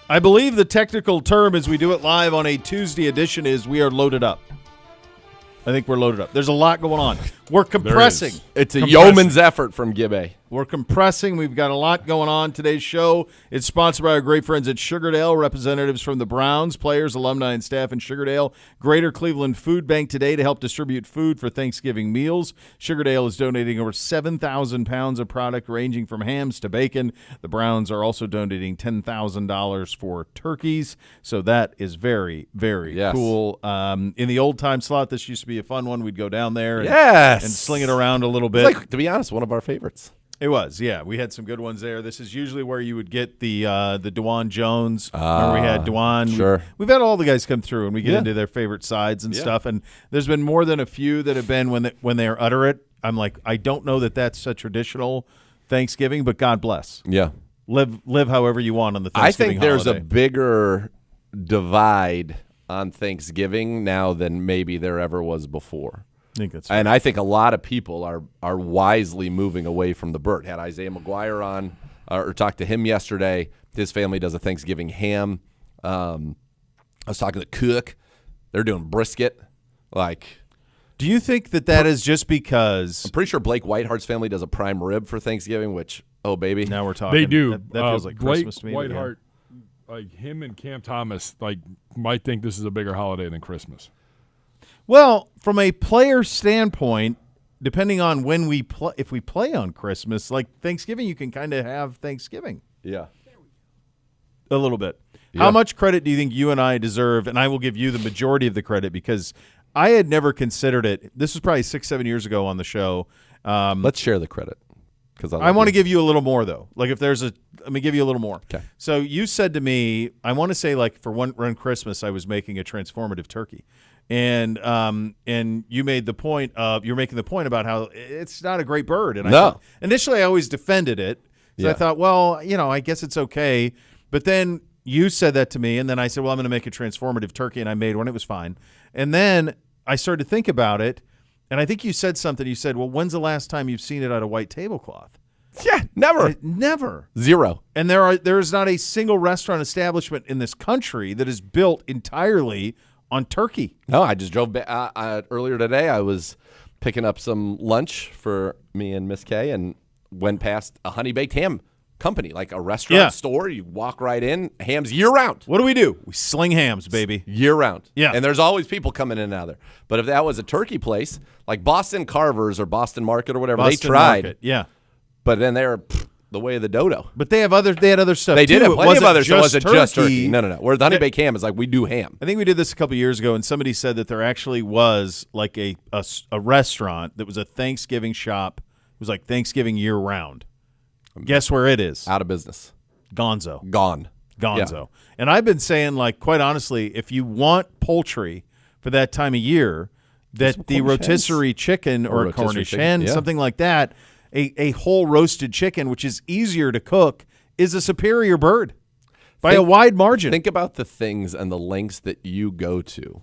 I believe the technical term as we do it live on a Tuesday edition is we are loaded up. I think we're loaded up. There's a lot going on. We're compressing. It's a yeoman's effort from Gibbe. We're compressing. We've got a lot going on. Today's show is sponsored by our great friends at Sugardale, representatives from the Browns, players, alumni, and staff in Sugardale. Greater Cleveland Food Bank today to help distribute food for Thanksgiving meals. Sugardale is donating over 7,000 pounds of product ranging from hams to bacon. The Browns are also donating $10,000 for turkeys. So that is very, very cool. In the old time slot, this used to be a fun one. We'd go down there and sling it around a little bit. It's like, to be honest, one of our favorites. It was, yeah. We had some good ones there. This is usually where you would get the DeJuan Jones. Remember we had DeJuan. Sure. We've had all the guys come through, and we get into their favorite sides and stuff. And there's been more than a few that have been when they utter it. I'm like, I don't know that that's a traditional Thanksgiving, but God bless. Yeah. Live however you want on the Thanksgiving holiday. I think there's a bigger divide on Thanksgiving now than maybe there ever was before. I think that's fair. And I think a lot of people are wisely moving away from the bird. Had Isaiah McGuire on or talked to him yesterday. His family does a Thanksgiving ham. I was talking to Cook. They're doing brisket. Do you think that is just because? I'm pretty sure Blake Whitehart's family does a prime rib for Thanksgiving, which, oh, baby. Now we're talking. They do. That feels like Christmas to me. Blake Whitehart, him and Cam Thomas, might think this is a bigger holiday than Christmas. Well, from a player standpoint, depending on when we play, if we play on Christmas, like Thanksgiving, you can kind of have Thanksgiving. Yeah. A little bit. Yeah. How much credit do you think you and I deserve? And I will give you the majority of the credit because I had never considered it. This was probably 6-7 years ago on the show. Let's share the credit. I want to give you a little more, though. Like if there's let me give you a little more. Okay. So you said to me, I want to say for one Christmas, I was making a transformative turkey. And you made the point you're making the point about how it's not a great bird. And initially I always defended it. So I thought, well, I guess it's okay. But then you said that to me, and then I said, well, I'm going to make a transformative turkey, and I made one. It was fine. And then I started to think about it, and I think you said something. You said, well, when's the last time you've seen it on a white tablecloth? Yeah, never. Never. Zero. And there is not a single restaurant establishment in this country that is built entirely on turkey. No, I just drove back earlier today. I was picking up some lunch for me and Miss Kay and went past a honey baked ham company, like a restaurant store. You walk right in, hams year round. What do? We sling hams, baby. Year round. Yeah. And there's always people coming in and out of there. But if that was a turkey place, like Boston Carvers or Boston Market or whatever, they tried. Market. Yeah. But then they're the way of the dodo. But they had other stuff. They did have plenty of other stuff. It wasn't just turkey. No. Where the honey baked ham is like we do ham. I think we did this a couple years ago, and somebody said that there actually was like a restaurant that was a Thanksgiving shop. It was like Thanksgiving year round. Guess where it is? Out of business. Gonzo. Gone. Gonzo. Yeah. And I've been saying, quite honestly, if you want poultry for that time of year, that the rotisserie chicken or a Cornish hen, something like that, a whole roasted chicken, which is easier to cook, is a superior bird by a wide margin. Think about the things and the lengths that you go to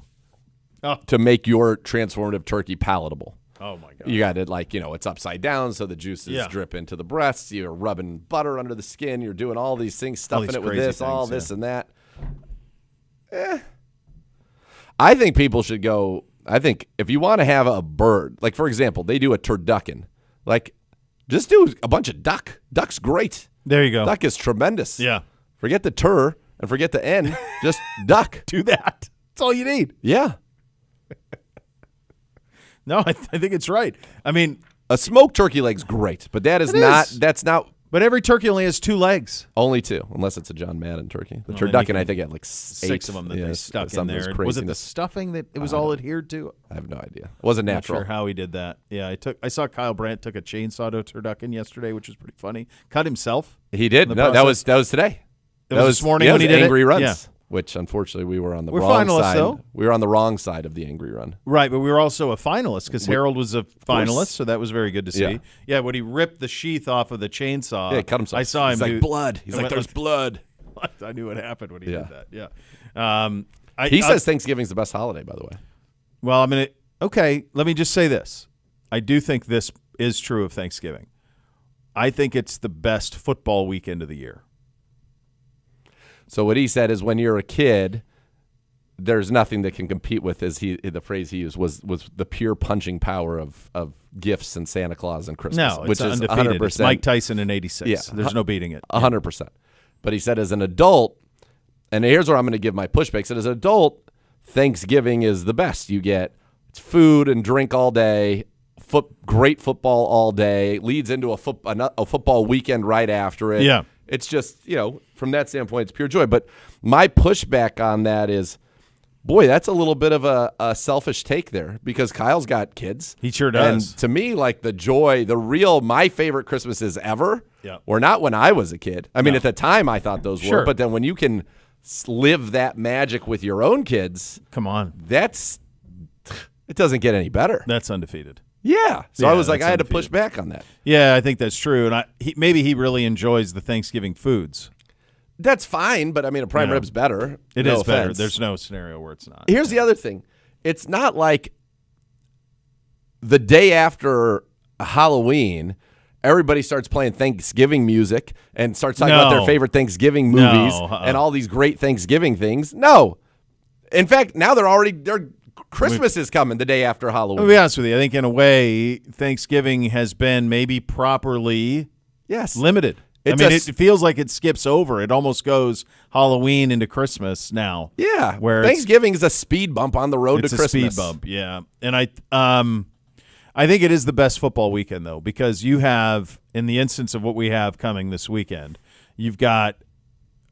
make your transformative turkey palatable. Oh, my God. You got it it's upside down so the juices drip into the breasts. You're rubbing butter under the skin. You're doing all these things, stuffing it with this, this and that. I think people should go. I think if you want to have a bird, like, for example, they do a turducken. Just do a bunch of duck. Duck's great. There you go. Duck is tremendous. Yeah. Forget the tur and forget the N. Just duck. Do that. That's all you need. Yeah. No, I think it's right. I mean, a smoked turkey leg's great, but that's not. But every turkey only has 2 legs. Only 2, unless it's a John Madden turkey. The turducken, I think, had 6 of them that they stuck in there. Was it the stuffing that it was all adhered to? I have no idea. It wasn't natural. Not sure how he did that. Yeah, I saw Kyle Brandt took a chainsaw to a turducken yesterday, which was pretty funny. Cut himself. He did. No, that was today. That was this morning when he did Angry it? Runs. Yeah. Which, unfortunately, we were on the We're wrong finalists, side. though. We were on the wrong side of the Angry Run. Right, but we were also a finalist because Harold was a finalist, so that was very good to see. Yeah, when he ripped the sheath off of the chainsaw. Yeah, he cut himself. I saw him. He's like, blood. He's like, there's blood. I knew what happened when he did that. Yeah. He says Thanksgiving's the best holiday, by the way. Well, okay, let me just say this. I do think this is true of Thanksgiving. I think it's the best football weekend of the year. So what he said is when you're a kid, there's nothing that can compete with, the phrase he used was the pure punching power of gifts and Santa Claus and Christmas. No, which it's is undefeated. 100%. It's Mike Tyson in '86. Yeah. There's no beating it. 100%. But he said as an adult, and here's where I'm going to give my pushback. He said as an adult, Thanksgiving is the best. You get food and drink all day, great football all day, leads into a football weekend right after it. Yeah. It's just, from that standpoint, it's pure joy. But my pushback on that is, boy, that's a little bit of a selfish take there because Kyle's got kids. He sure does. And to me, like the joy, my favorite Christmases ever were not when I was a kid. I mean, at the time I thought those were, but then when you can live that magic with your own kids, come on, it doesn't get any better. That's undefeated. Yeah. So I was like, I had to undefeated. push back on that. Yeah, I think that's true. And maybe he really enjoys the Thanksgiving foods. That's fine, but I mean, a prime rib's better. It no is better. offense. There's no scenario where it's not. Here's the other thing. It's not like the day after Halloween, everybody starts playing Thanksgiving music and starts talking about their favorite Thanksgiving movies and all these great Thanksgiving things. No. In fact, now their Christmas is coming the day after Halloween. I'll be honest with you. I think in a way, Thanksgiving has been maybe properly limited. It feels like it skips over. It almost goes Halloween into Christmas now. Yeah. Where Thanksgiving is a speed bump on the road to Christmas. It's a speed bump, yeah. And I think it is the best football weekend, though, because you have, in the instance of what we have coming this weekend, you've got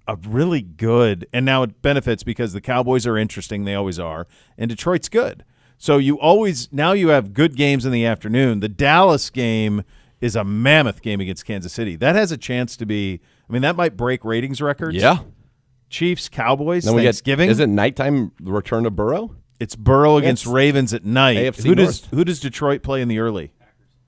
a really good, and now it benefits because the Cowboys are interesting. They always are. And Detroit's good. So you have good games in the afternoon. The Dallas game is a mammoth game against Kansas City. That has a chance to be, that might break ratings records. Yeah. Chiefs, Cowboys, then Thanksgiving. Is it nighttime return to Burrow? It's Burrow against Ravens at night. AFC Who does Detroit play in the early?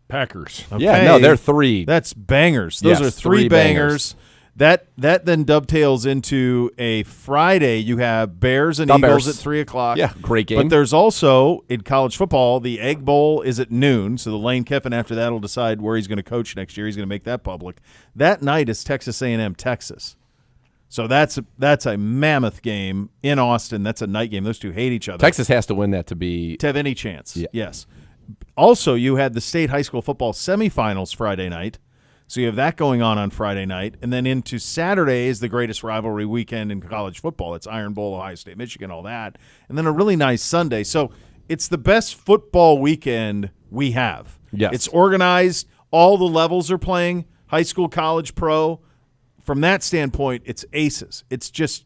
Packers. Okay. Yeah, no, they're three. That's bangers. Those are three bangers. That then dovetails into a Friday. You have Bears and Eagles at 3 o'clock. Yeah, great game. But there's also, in college football, the Egg Bowl is at noon. So the Lane Kiffin after that will decide where he's going to coach next year. He's going to make that public. That night is Texas A&M, Texas. So that's a mammoth game in Austin. That's a night game. Those two hate each other. Texas has to win that to have any chance. Yeah. Yes. Also, you had the state high school football semifinals Friday night. So you have that going on Friday night. And then into Saturday is the greatest rivalry weekend in college football. It's Iron Bowl, Ohio State, Michigan, all that. And then a really nice Sunday. So it's the best football weekend we have. Yes. It's organized. All the levels are playing, high school, college, pro. From that standpoint, it's aces. It's just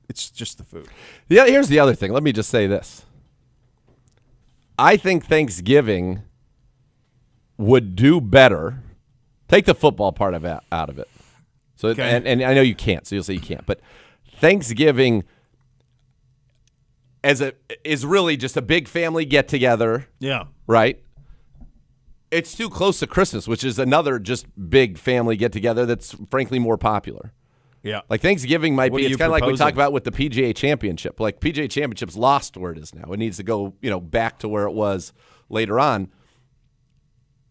the food. Yeah, here's the other thing. Let me just say this. I think Thanksgiving would do better. Take the football part out of it. So, okay. and I know you can't, so you'll say you can't. But Thanksgiving is really just a big family get-together. Yeah. Right? It's too close to Christmas, which is another just big family get-together that's frankly more popular. Yeah. Like Thanksgiving might What be, are it's you kind of like we proposing? talk about with the PGA Championship. Like PGA Championship's lost where it is now. It needs to go, back to where it was later on.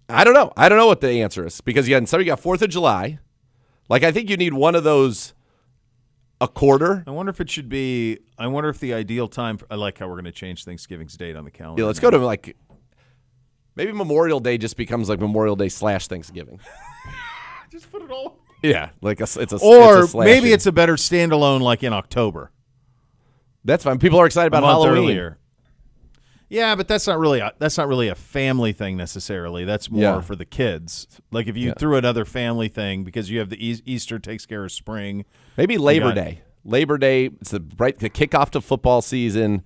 I don't know. I don't know what the answer is because you got 4th of July. Like I think you need one of those a quarter. I wonder if the ideal time I like how we're going to change Thanksgiving's date on the calendar. Yeah, let's go to maybe Memorial Day just becomes like Memorial Day / Thanksgiving. Just put it all. Yeah, like Or maybe it's a better standalone like in October. That's fine. People are excited about Halloween. Earlier. Yeah, but that's not really a family thing necessarily. That's more for the kids. Like if you threw another family thing because you have the Easter takes care of spring. Maybe Labor Day. Labor Day, it's the kickoff to football season,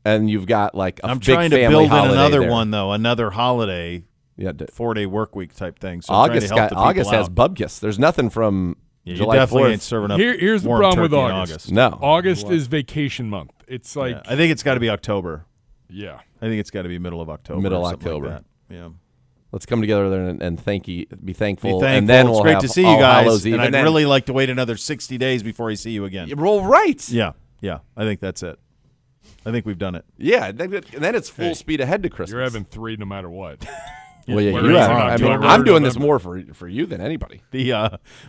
and you've got like a I'm big trying to family build in another there. one though, another holiday. Yeah, 4-day work week type thing. So August August has Bubkiss. There's nothing from you July definitely 4th. ain't serving up. Here's the warm problem with turkey in August. No. August is vacation month. It's like I think it's got to be October. yeah. I think it's got to be middle of October. Middle or something October. Like that. Yeah. Let's come together there and be thankful. Be thankful. And then it's we'll great have to see All you guys. Hallows Eve, And I'd then, really like to wait another 60 days before I see you again. Well, right. Yeah. I think that's it. I think we've done it. Yeah, and then it's full speed ahead to Christmas. You're having 3 no matter what. Well, yeah, Where you is have. it? I mean, October, I'm doing this November. more for you than anybody.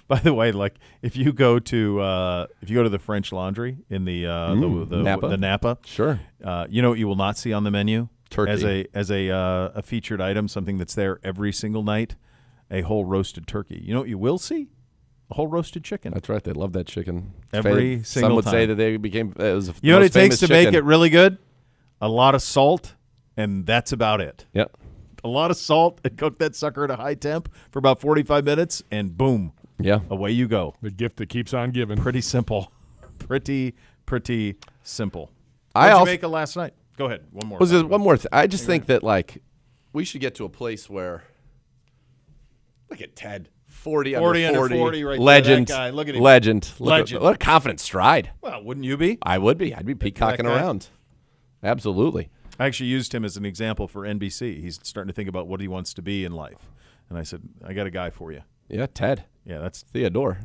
By the way, like if you go to the French Laundry in the Napa? the Napa, Sure. you know what you will not see on the menu Turkey. as a featured item, something that's there every single night, a whole roasted turkey. You know what you will see? A whole roasted chicken. That's right. They love that chicken. Every Some single would say time. that they became. It was the You know what most it takes famous to make chicken. it really good? A lot of salt, and that's about it. Yeah. A lot of salt, and cook that sucker at a high temp for about 45 minutes, and boom, Yeah. away you go. The gift that keeps on giving. Pretty simple. Pretty simple. I What did you also- make it last night? Go ahead. One more. Was there one more thing? I just think that like we should get to a place where look at Ted. 40 under 40 right there. legend. That guy. Look at him. Legend. Legend. What a confident stride. Well, wouldn't you be? I would be. I'd be peacocking guy? around. Absolutely. I actually used him as an example for NBC. He's starting to think about what he wants to be in life. And I said, I got a guy for you. Yeah, Ted. Yeah, that's Theodore.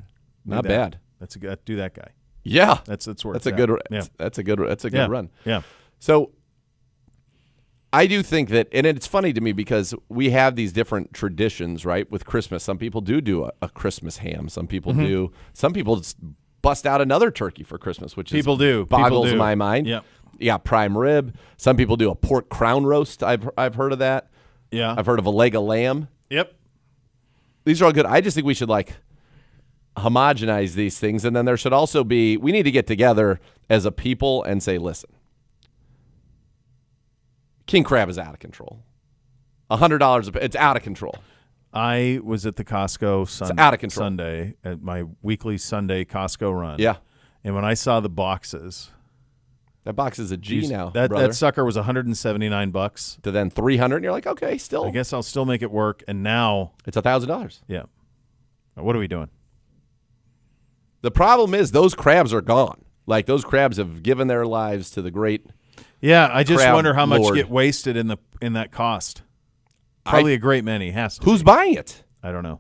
Not that. bad. That's a good. Do that guy. Yeah. That's where That's it's a good at. Yeah. that's a good Yeah. run. Yeah. So I do think that, and it's funny to me because we have these different traditions, right? With Christmas, some people do a Christmas ham. Some people Mm-hmm. do. Some people just bust out another turkey for Christmas, which People do. boggles People do. my mind. Yeah. You got prime rib. Some people do a pork crown roast. I've heard of that. Yeah. I've heard of a leg of lamb. Yep. These are all good. I just think we should like homogenize these things, and then there should also be. We need to get together as a people and say, listen. King crab is out of control. $100 it's out of control. I was at the Costco out of control. Sunday at my weekly Sunday Costco run. Yeah. And when I saw the boxes, That box is a G now, that brother. that sucker was $179. To then 300 and you're like, okay, still. I guess I'll still make it work. And now, It's $1,000. yeah. What are we doing? The problem is those crabs are gone. Like those crabs have given their lives to the great. Yeah, I just Crab wonder how much lord. get wasted in that cost. Probably a great many. Has to. Who's buying it? I don't know.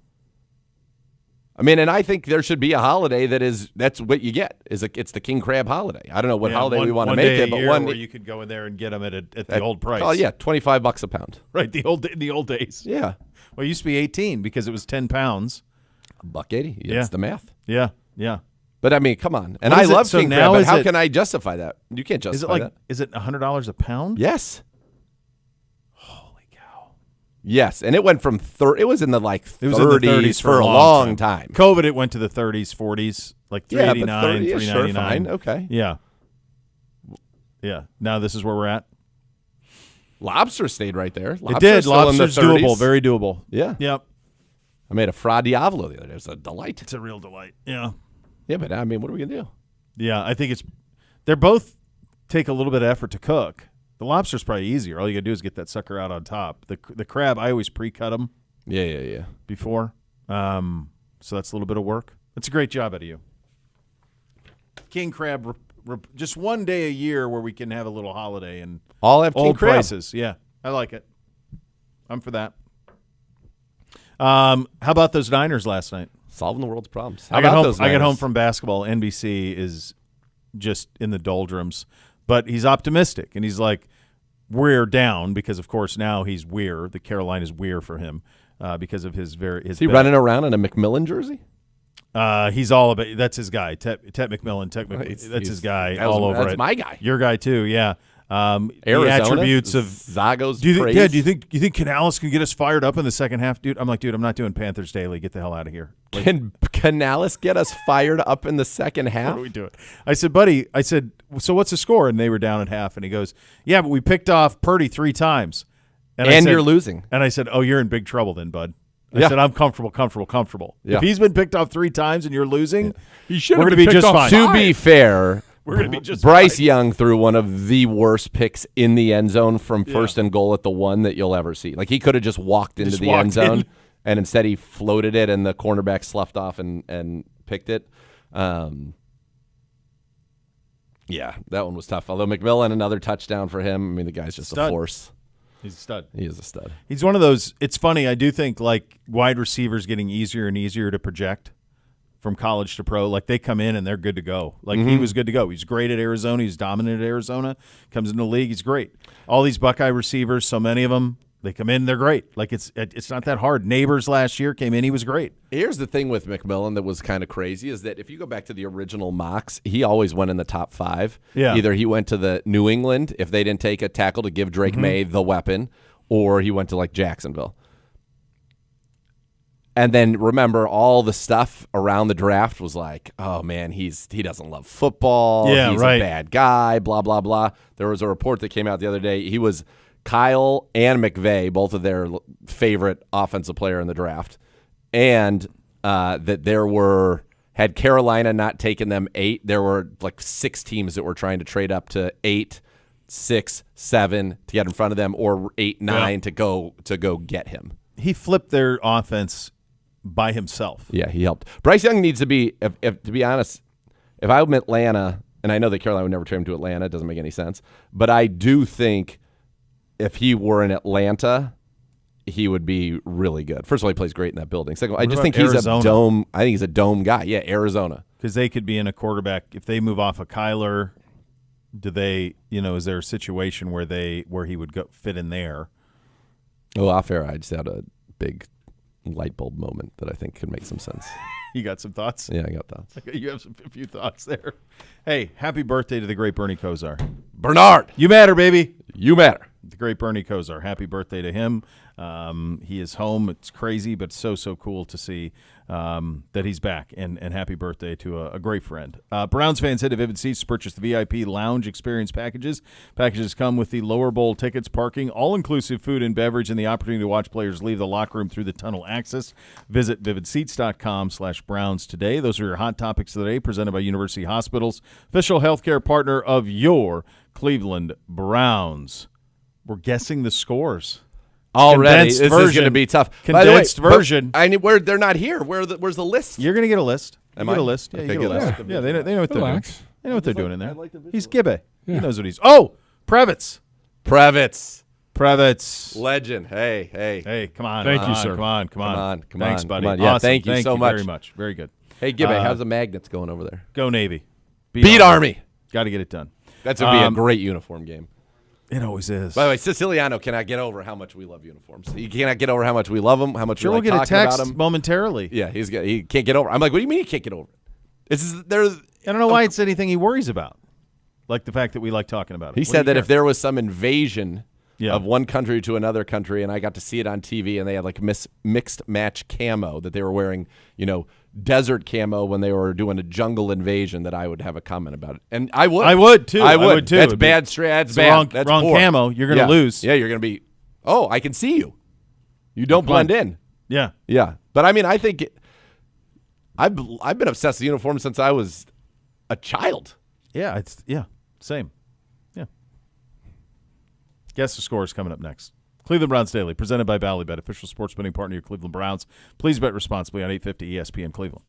I mean, and I think there should be a holiday that's what you get. It's the king crab holiday. I don't know what Yeah, holiday one- we want to one make day it, a but year one where you could go in there and get them at the old price. Oh yeah, $25 a pound. Right. The old days. Yeah, Well, it used to be 18 because it was 10 pounds. $1.80. Yeah. It's the math. Yeah. Yeah. But I mean, come on. And What I is it? love So king now crab. But is how it- can I justify that? You can't justify that. Is it $100 a pound? Yes. Holy cow. Yes, and it went from it was in the like 30s, It was in the 30s for a long time. COVID, it went to the 30s, 40s, like Yeah, but 389, 30 yeah, sure, 399. fine, okay. Yeah. Yeah. Now this is where we're at. Lobster stayed right there. It did. Still in the Lobster's doable. 30s. Very doable. Yeah. Yep. I made a fra diavolo the other day. It was a delight. It's a real delight. Yeah. Yeah, but I mean, what are we gonna do? Yeah. I think they're both take a little bit of effort to cook. The lobster's probably easier. All you got to do is get that sucker out on top. The crab, I always pre-cut them Yeah. before. So that's a little bit of work. That's a great job out of you. King crab, just one day a year where we can have a little holiday and All have king old crab. prices. Yeah, I like it. I'm for that. How about those Niners last night? Solving the world's problems. How I about got those home. I got Niners? home from basketball. NBC is just in the doldrums, but he's optimistic and he's like, "We're down," because of course now he's Weir. The Carolina's Weir for him because of his Is he running around in a McMillan jersey? He's all about. That's his guy, Tet McMillan. That's his guy. All over that's it. my guy. Your guy too. Yeah. The Arizona, attributes of Zago's Do you think? praise. Yeah. Do you think Canales can get us fired up in the second half, dude? I'm like, dude, I'm not doing Panthers Daily. Get the hell out of here. Like, Can Canales get us fired up in the second half? what are we doing? I said, buddy. I said, so what's the score? And they were down at half. And he goes, yeah, but we picked off Purdy 3 times. I And said- you're losing. And I said, oh, you're in big trouble then, bud. I Yeah. said, I'm comfortable. Yeah. If he's been picked off 3 times and you're losing, He should we're have going to be been just picked off fine. To be fair, We're going to be just Bryce fine. Young threw one of the worst picks in the end zone from first and goal at the 1 that you'll ever see. Like he could have just walked into Just the walked end zone, in. and instead he floated it, and the cornerback sloughed off and picked it. Yeah, that one was tough. Although McMillan, another touchdown for him. I mean, the guy's just a Stud. force. He's a stud. He is a stud. He's one of those. It's funny. I do think like wide receivers getting easier and easier to project from college to pro. Like they come in and they're good to go. Like he was good to go. He's great at Arizona. He's dominant at Arizona. Comes into the league. He's great. All these Buckeye receivers, so many of them, They come in, they're great. Like it's not that hard. Neighbors last year came in, he was great. Here's the thing with McMillan that was kind of crazy is that if you go back to the original mocks, he always went in the top 5. Yeah. Either he went to the New England if they didn't take a tackle to give Drake May the weapon, or he went to like Jacksonville. And then remember, all the stuff around the draft was like, oh man, he doesn't love football. Yeah, he's right. a bad guy. Blah blah blah. There was a report that came out the other day. He was Kyle and McVay, both of their favorite offensive player in the draft, and that there were, had Carolina not taken them 8, there were like 6 teams that were trying to trade up to 8, 6, 7 to get in front of them, or 8, 9 to go get him. He flipped their offense by himself. Yeah, he helped. Bryce Young needs to be, if to be honest, if I'm Atlanta, and I know that Carolina would never trade him to Atlanta, it doesn't make any sense, but I do think if he were in Atlanta, he would be really good. First of all, he plays great in that building. Second of all, I just think he's Arizona? a dome. I think he's a dome guy. Yeah, Arizona. Because they could be in a quarterback if they move off of Kyler. Do they? Is there a situation where he would go fit in there? Oh, off air, I just had a big light bulb moment that I think could make some sense. You got some thoughts? Yeah, I got thoughts. You have a few thoughts there. Hey, happy birthday to the great Bernie Kosar. Bernard, You matter, baby. you matter. The great Bernie Kosar. Happy birthday to him. He is home. It's crazy, but so cool to see that he's back. And happy birthday to a great friend. Browns fans head to Vivid Seats to purchase the VIP Lounge Experience packages. Packages come with the lower bowl tickets, parking, all-inclusive food and beverage, and the opportunity to watch players leave the locker room through the tunnel access. Visit vividseats.com/Browns today. Those are your hot topics of the day, presented by University Hospitals, official healthcare partner of your Cleveland Browns. We're guessing the scores. Already, Condensed this is version. going to be tough. Condensed By the way, version. I need, where they're not here. Where's the list? You're going to get a list. Am You get I? a list. Yeah, Okay, you get a good. list. Yeah, they know what they're doing. Relax. They know what they're doing in there. I like the visual. He's Gibbe. He Yeah. knows what he's. Oh, Previtz. Previtz, legend. Hey. Hey, come on. Thank come you, on, sir. Come on. Thanks, come buddy. on. Yeah, Awesome. thank you so much. very much. Very good. Hey, Gibbe, how's the Magnets going over there? Go Navy. Beat Army. Got to get it done. That's going to be a great uniform game. It always is. By the way, Siciliano cannot get over how much we love uniforms. He cannot get over how much we love them, how much Sure, we we'll like get a talking about text him. momentarily. Yeah, he can't get over. I'm like, what do you mean he can't get over it? I don't know why it's anything he worries about, like the fact that we like talking about it. He What said do you that if care? there was some invasion Yeah. of one country to another country, and I got to see it on TV, and they had like mixed match camo that they were wearing, desert camo when they were doing a jungle invasion, that I would have a comment about it, and I would. I would too. I would too. That's It'd be- bad. That's it's bad. wrong, That's wrong poor. camo. You're going to lose. Yeah, you're going to be. Oh, I can see you. You don't blend in. Yeah. Yeah, but I mean, I think I've been obsessed with uniforms since I was a child. Yeah. Same. Yeah. Guess the score is coming up next. Cleveland Browns Daily, presented by Ballybet, official sports betting partner of your Cleveland Browns. Please bet responsibly on 850 ESPN Cleveland.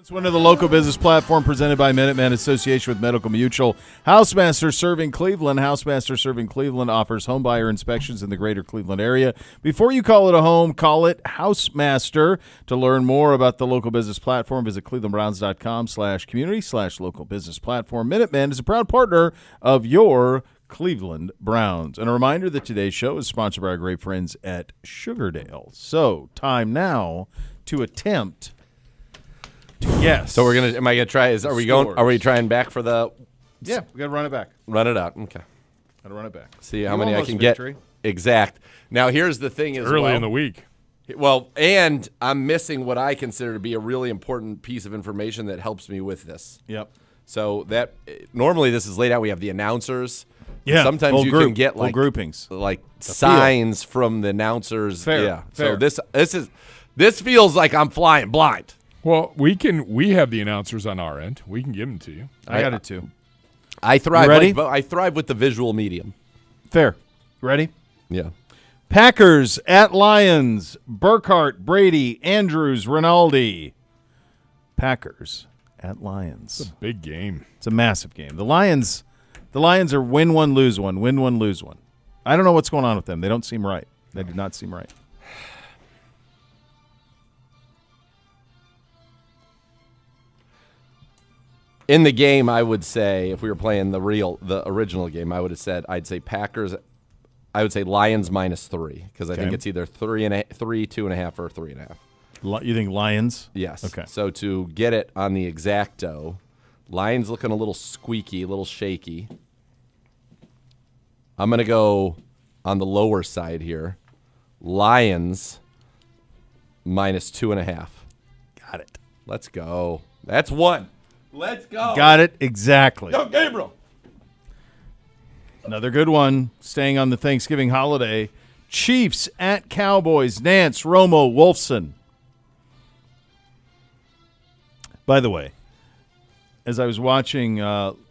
It's one of the local business platform presented by Minuteman Association with Medical Mutual. Housemaster Serving Cleveland. Housemaster Serving Cleveland offers home buyer inspections in the greater Cleveland area. Before you call it a home, call it Housemaster. To learn more about the local business platform, visit clevelandbrowns.com/community/local business platform. Minuteman is a proud partner of your Cleveland Browns. And a reminder that today's show is sponsored by our great friends at Sugardale. So, time now to attempt to guess. So am I gonna try? Are we trying back for the? Yeah, we got to run it back. Run it out. Okay. Got to run it back. See how many I can get. Exact. Now here's the thing: is early in the week. Well, and I'm missing what I consider to be a really important piece of information that helps me with this. Yep. So that normally this is laid out. We have the announcers. Yeah. Sometimes you can get like groupings, like signs from the announcers. Fair. Yeah. Fair. So this feels like I'm flying blind. Well, we have the announcers on our end. We can give them to you. I got it too. I thrive. Ready? I thrive with the visual medium. Fair. Ready? Yeah. Packers at Lions. Burkhart, Brady, Andrews, Rinaldi. Packers at Lions. Big game. It's a massive game. The Lions are win one, lose one, win one, lose one. I don't know what's going on with them. They don't seem right. They do not seem right. In the game, I would say if we were playing the original game, I'd say Packers. I would say Lions -3 because I think it's either 3, 2.5, or 3.5. You think Lions? Yes. Okay. So to get it on the exacto, Lions looking a little squeaky, a little shaky. I'm going to go on the lower side here. Lions -2.5. Got it. Let's go. That's one. Let's go. Got it exactly. Go, Gabriel. Another good one. Staying on the Thanksgiving holiday. Chiefs at Cowboys. Nance, Romo, Wolfson. By the way, as I was watching,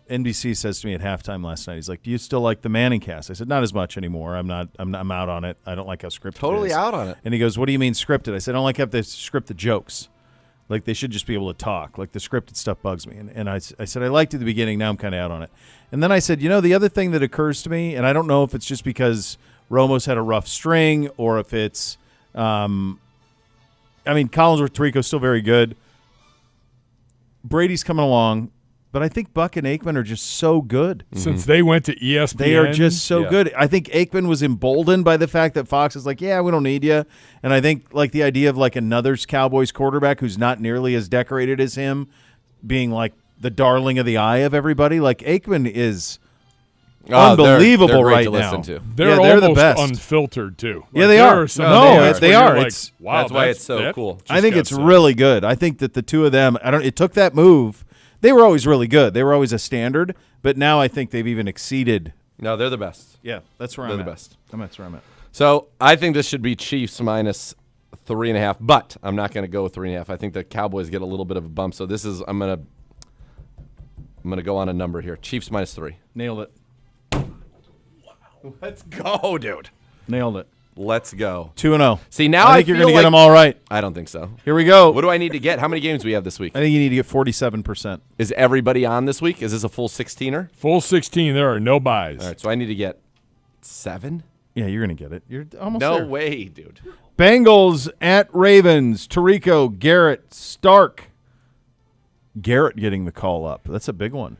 NBC says to me at halftime last night, he's like, "Do you still like the Manning cast?" I said, "Not as much anymore. I'm out on it. I don't like how scripted it is." Totally out on it. And he goes, "What do you mean scripted?" I said, "I don't like how they script the jokes. Like, they should just be able to talk. Like, the scripted stuff bugs me." And I said, "I liked it at the beginning. Now I'm kind of out on it." And then I said, the other thing that occurs to me, and I don't know if it's just because Romo's had a rough string or if it's Collinsworth, Tirico's still very good. Brady's coming along. But I think Buck and Aikman are just so good. Since they went to ESPN. They are just so good. I think Aikman was emboldened by the fact that Fox is like, yeah, we don't need you. And I think like the idea of like another Cowboys quarterback who's not nearly as decorated as him being like the darling of the eye of everybody. Like Aikman is unbelievable they're great right to now. listen to. They're almost the best. best. Unfiltered too. Yeah, they are. They are. Like, It's wow, that's why it's so cool. I think it's really good. I think that the two of them, it took that move. They were always really good. They were always a standard, but now I think they've even exceeded. No, they're the best. Yeah, that's where They're I'm the at. best. That's where I'm at. So I think this should be Chiefs -3.5, but I'm not going to go with 3.5. I think the Cowboys get a little bit of a bump. So this is I'm gonna go on a number here. Chiefs -3. Nailed it. Wow. Let's go, dude. Nailed it. Let's go. 2-0. See, now I think you're going to get them all right. I don't think so. Here we go. What do I need to get? How many games do we have this week? I think you need to get 47%. Is everybody on this week? Is this a full 16er? Full 16. There are no buys. All right, so I need to get 7? Yeah, you're going to get it. You're almost No there. way, dude. Bengals at Ravens. Tirico, Garrett, Stark. Garrett getting the call up. That's a big one.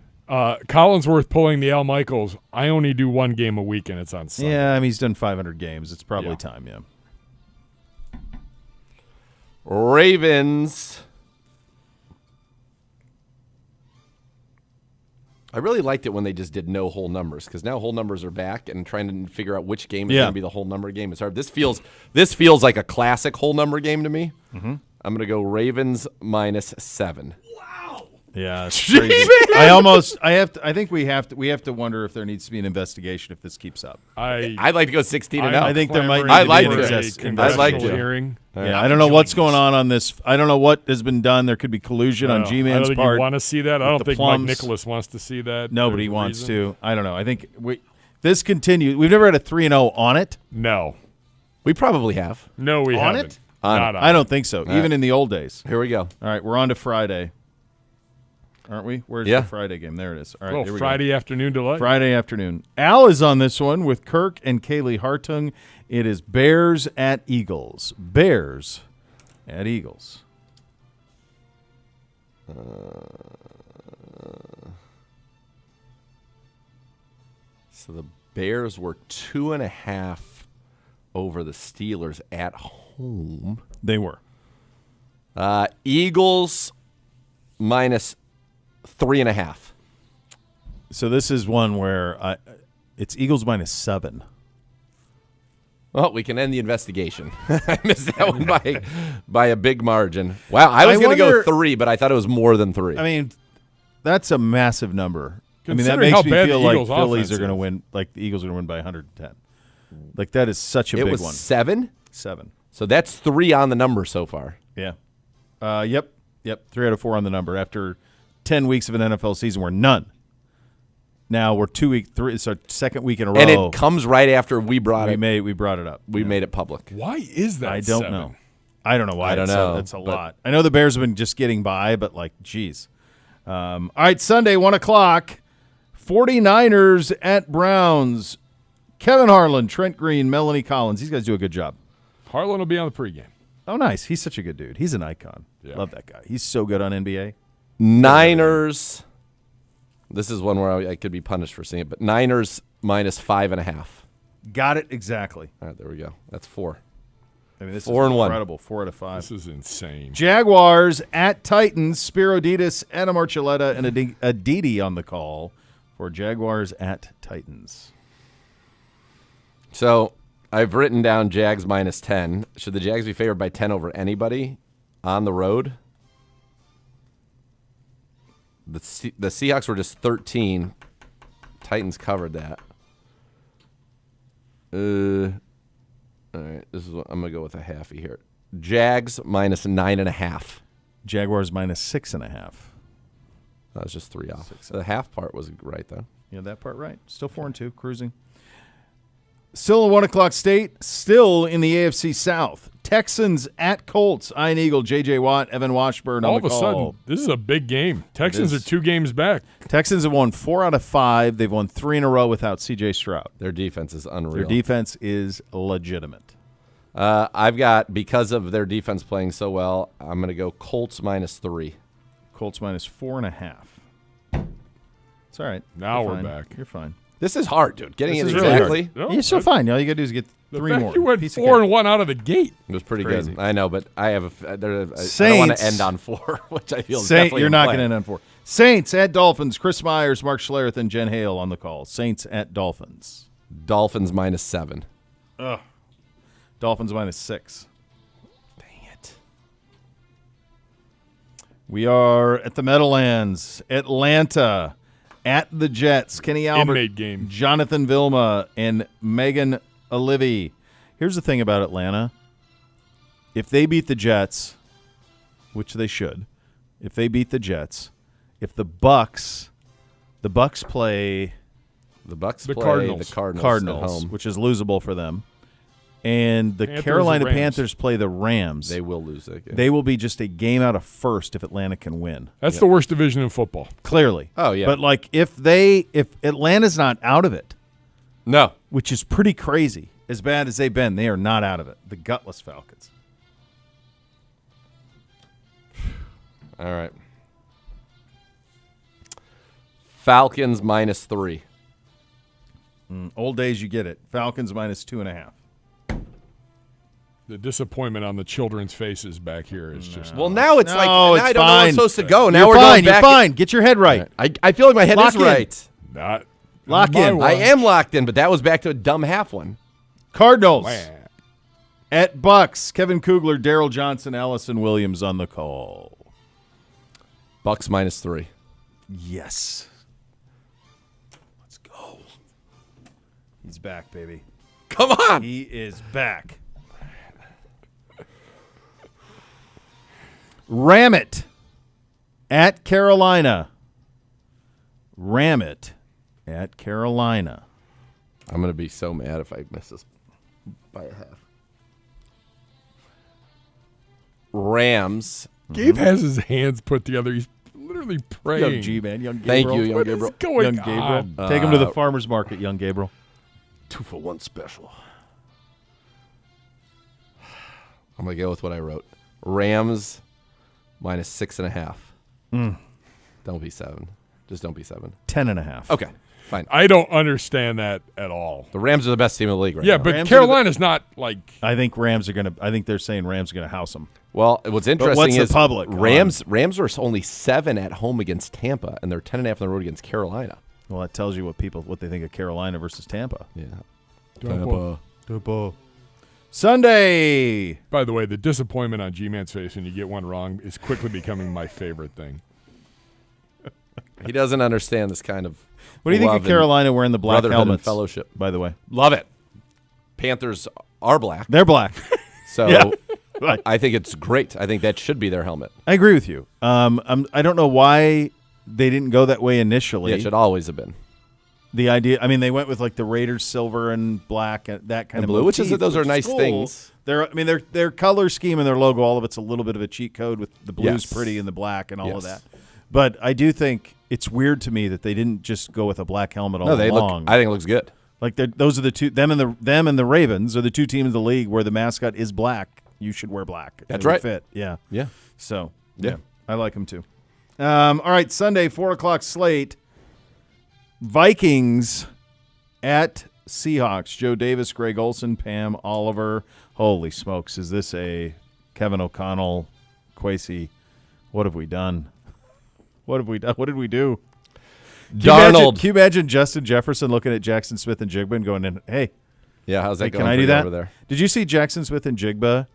Collinsworth pulling the Al Michaels. I only do one game a week, and it's on Sunday. Yeah, he's done 500 games. It's probably time, yeah. Ravens. I really liked it when they just did no whole numbers because now whole numbers are back and trying to figure out which game is going to be the whole number game is hard. This feels like a classic whole number game to me. Mm-hmm. I'm going to go Ravens -7. Yeah, it's crazy. I think we have to wonder if there needs to be an investigation if this keeps up. I'd like to go 16-0. I think there might need I'd to like be an to. investigation. I'd like to. Hearing. Yeah, I don't know what's going on this. I don't know what has been done. There could be collusion on G-Man's I don't think part. you want to see that. I don't think Plums. Mike Nicholas wants to see that. Nobody wants to. I don't know. I think this continues. We've never had a 3-0 on it. No. We probably have. No, we On haven't. it? Not on I don't think so. Even in the old days. Here we go. All right, we're on to Friday. aren't we? Where's Yeah. the Friday game? There it is. All right, Little here we Friday afternoon go. delay. Friday afternoon. Al is on this one with Kirk and Kaylee Hartung. It is Bears at Eagles. Bears at Eagles. So the Bears were 2.5 over the Steelers at home. They were. Eagles minus 3.5. So this is one where it's Eagles minus 7. Well, we can end the investigation. I missed that one by a big margin. Wow, I was going to go wonder- 3, but I thought it was more than 3. I mean, that's a massive number. I mean, that Considering how makes me bad feel the like Eagles' Phillies offense are going to is. win. Like the Eagles are going to win by 110. Like that is such a it big was one. 7, 7. so that's 3 on the number so far. Yeah. Yep. 3 out of 4 on the number after 10 weeks of an NFL season where none. Now we're 2 week 3. It's our second week in a row. And it comes right after we brought it. We brought it up. We made it public. Why is that? I don't 7? know. I don't know why. I don't it's know, That's a but- lot. I know the Bears have been just getting by, but like, geez. All right, Sunday, 1 o'clock. 49ers at Browns. Kevin Harlan, Trent Green, Melanie Collins. These guys do a good job. Harlan will be on the pregame. Oh, nice. He's such a good dude. He's an icon. Yeah. Love that guy. He's so good on NBA. Niners. This is one where I could be punished for seeing it, but Niners minus 5.5. Got it exactly. All right, there we go. That's 4. I mean, this 4 is and 1. incredible. 4 out of 5. This is insane. Jaguars at Titans. Spiro Ditas, Adam Archuleta, and Aditi on the call for Jaguars at Titans. So I've written down Jags minus 10. Should the Jags be favored by 10 over anybody on the road? The Seahawks were just 13. Titans covered that. All right, this is what I'm gonna go with a halfie here. Jags minus 9.5. Jaguars minus 6.5. That was just 3 off. The half part was right though. Yeah, that part right. Still 4-2, cruising. Still a 1 o'clock state. Still in the AFC South. Texans at Colts. Ian Eagle, J.J. Watt, Evan Washburn All on of the a call. sudden, this is a big game. Texans is. are 2 games back. Texans have won 4 out of 5. They've won 3 in a row without C.J. Stroud. Their defense is unreal. Their defense is legitimate. I've got, because of their defense playing so well, I'm going to go Colts minus 3. Colts minus 4.5. It's all right. Now You're we're fine. back. You're fine. This is hard, dude. Getting This it is really exactly. No, You're still fine. All you got to do is get The 3 fact more. you went Piece of 4 cake. and 1 out of the gate. It was pretty Crazy. good. I know, but I have I don't want Saints. to end on 4, which I feel is Saint, definitely you're in not play. going to end on 4. Saints at Dolphins. Chris Myers, Mark Schlereth, and Jen Hale on the call. Saints at Dolphins. Dolphins minus 7. Dolphins minus 6. Dang it. We are at the Meadowlands. Atlanta at the Jets. Kenny Albert, Inmate game. Jonathan Vilma, and Megan Olivey. Here's the thing about Atlanta. If they beat the Jets, which they should, if they beat the Jets, if the Bucks play The Bucks The play Cardinals. the Cardinals, at Cardinals, home. which is losable for them, and the Panthers Carolina and Rams. Panthers play the Rams, They will lose that game. they will be just a game out of first if Atlanta can win. That's the worst division in football. Clearly. Oh, yeah. But like if Atlanta's not out of it, No. which is pretty crazy, as bad as they've been, they are not out of it. The gutless Falcons. All right. Falcons minus 3. Old days, you get it. Falcons minus 2.5. The disappointment on the children's faces back here is just. Well, now it's No, like now it's I don't know where fine. it's supposed to go. Now You're we're fine. going back. You're fine. Get your head right. I feel like my head Lock is in. right. Not Lock my in. watch. I am locked in, but that was back to a dumb half one. Cardinals Wah. at Bucks. Kevin Kugler, Daryl Johnson, Allison Williams on the call. Bucks minus 3. Yes. Let's go. He's back, baby. Come on. He is back. Ram it at Carolina. Ram it at Carolina. I'm going to be so mad if I miss this by a half. Rams. Gabe has his hands put together. He's literally literally praying. Young G, man. Young Thank Gabriel. you, young What is Gabriel. going Young Gabriel. on? Take him to the farmer's market, young Gabriel. 2-for-1 special. I'm going to go with what I wrote. Rams minus 6.5. Don't be 7. Just don't be 7. 10.5. Okay, fine. I don't understand that at all. The Rams are the best team in the league right Yeah, now. but Rams Carolina's not like. I think they're saying Rams are going to house them. Well, what's interesting what's the is public Rams were only 7 at home against Tampa, and they're 10.5 on the road against Carolina. Well, that tells you what they think of Carolina versus Tampa. Yeah. Tampa. Sunday. By the way, the disappointment on G-Man's face when you get one wrong is quickly becoming my favorite thing. He doesn't understand this kind of What do you think love of Carolina wearing the black brotherhood and helmets? fellowship. By the way, Love it. Panthers are black, they're black. so Yeah. Right. I think it's great. I think that should be their helmet. I agree with you. I don't know why they didn't go that way initially. Yeah, it should always have been. The idea, I mean, they went with like the Raiders silver and black, and that kind And of blue, which is motif, those are which nice cool. things. Their color scheme and their logo, all of it's a little bit of a cheat code with the blue's Yes. pretty and the black and all of Yes. that. But I do think it's weird to me that they didn't just go with a black helmet all No, they along. look. I think it looks good. Like those are the two. Them and the Ravens are the two teams in the league where the mascot is black. You should wear black. That's It would right. Fit. Yeah. Yeah. So Yeah. I like them too. All right, Sunday 4:00 slate. Vikings at Seahawks. Joe Davis, Greg Olson, Pam Oliver. Holy smokes! Is this a Kevin O'Connell, Kwesi? What have we done? What have we done? What did we do? Darnold. Can you imagine Justin Jefferson looking at Jackson Smith and Jigba and going, "Hey, Yeah, how's that hey, going? can I for do you that?" over there? Did you see Jackson Smith and Jigba